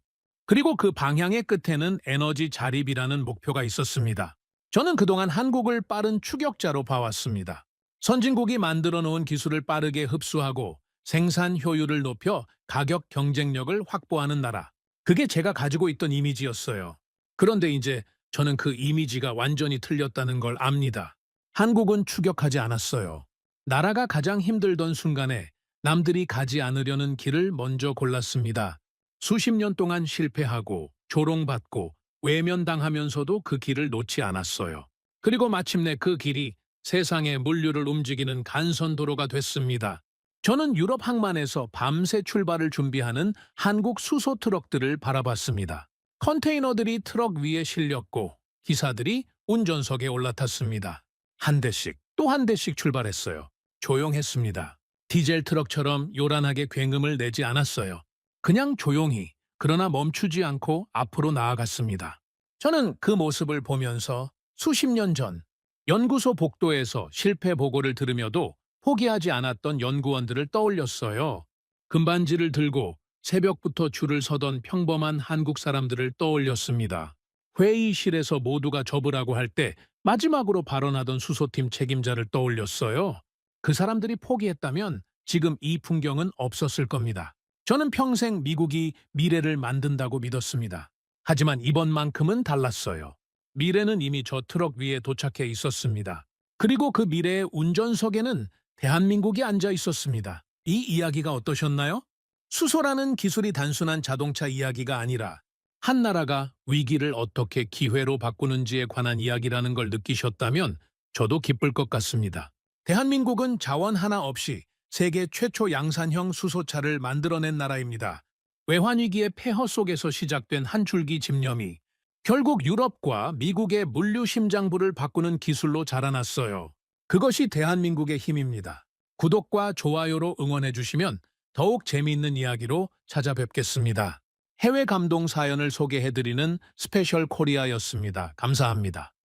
그리고 그 방향의 끝에는 에너지 자립이라는 목표가 있었습니다. 저는 그동안 한국을 빠른 추격자로 봐왔습니다. 선진국이 만들어 놓은 기술을 빠르게 흡수하고 생산 효율을 높여 가격 경쟁력을 확보하는 나라. 그게 제가 가지고 있던 이미지였어요. 그런데 이제 저는 그 이미지가 완전히 틀렸다는 걸 압니다. 한국은 추격하지 않았어요. 나라가 가장 힘들던 순간에 남들이 가지 않으려는 길을 먼저 골랐습니다. 수십 년 동안 실패하고 조롱받고 외면당하면서도 그 길을 놓지 않았어요. 그리고 마침내 그 길이 세상의 물류를 움직이는 간선도로가 됐습니다. 저는 유럽 항만에서 밤새 출발을 준비하는 한국 수소 트럭들을 바라봤습니다. 컨테이너들이 트럭 위에 실렸고 기사들이 운전석에 올라탔습니다. 한 대씩 또 한 대씩 출발했어요. 조용했습니다. 디젤 트럭처럼 요란하게 굉음을 내지 않았어요. 그냥 조용히, 그러나 멈추지 않고 앞으로 나아갔습니다. 저는 그 모습을 보면서 수십 년 전 연구소 복도에서 실패 보고를 들으며도 포기하지 않았던 연구원들을 떠올렸어요. 금반지를 들고 새벽부터 줄을 서던 평범한 한국 사람들을 떠올렸습니다. 회의실에서 모두가 접으라고 할 때 마지막으로 발언하던 수소팀 책임자를 떠올렸어요. 그 사람들이 포기했다면 지금 이 풍경은 없었을 겁니다. 저는 평생 미국이 미래를 만든다고 믿었습니다. 하지만 이번만큼은 달랐어요. 미래는 이미 저 트럭 위에 도착해 있었습니다. 그리고 그 미래의 운전석에는 대한민국이 앉아 있었습니다. 이 이야기가 어떠셨나요? 수소라는 기술이 단순한 자동차 이야기가 아니라 한 나라가 위기를 어떻게 기회로 바꾸는지에 관한 이야기라는 걸 느끼셨다면 저도 기쁠 것 같습니다. 대한민국은 자원 하나 없이 세계 최초 양산형 수소차를 만들어낸 나라입니다. 외환위기의 폐허 속에서 시작된 한 줄기 집념이 결국 유럽과 미국의 물류 심장부를 바꾸는 기술로 자라났어요. 그것이 대한민국의 힘입니다. 구독과 좋아요로 응원해 주시면 더욱 재미있는 이야기로 찾아뵙겠습니다. 해외 감동 사연을 소개해드리는 스페셜 코리아였습니다. 감사합니다.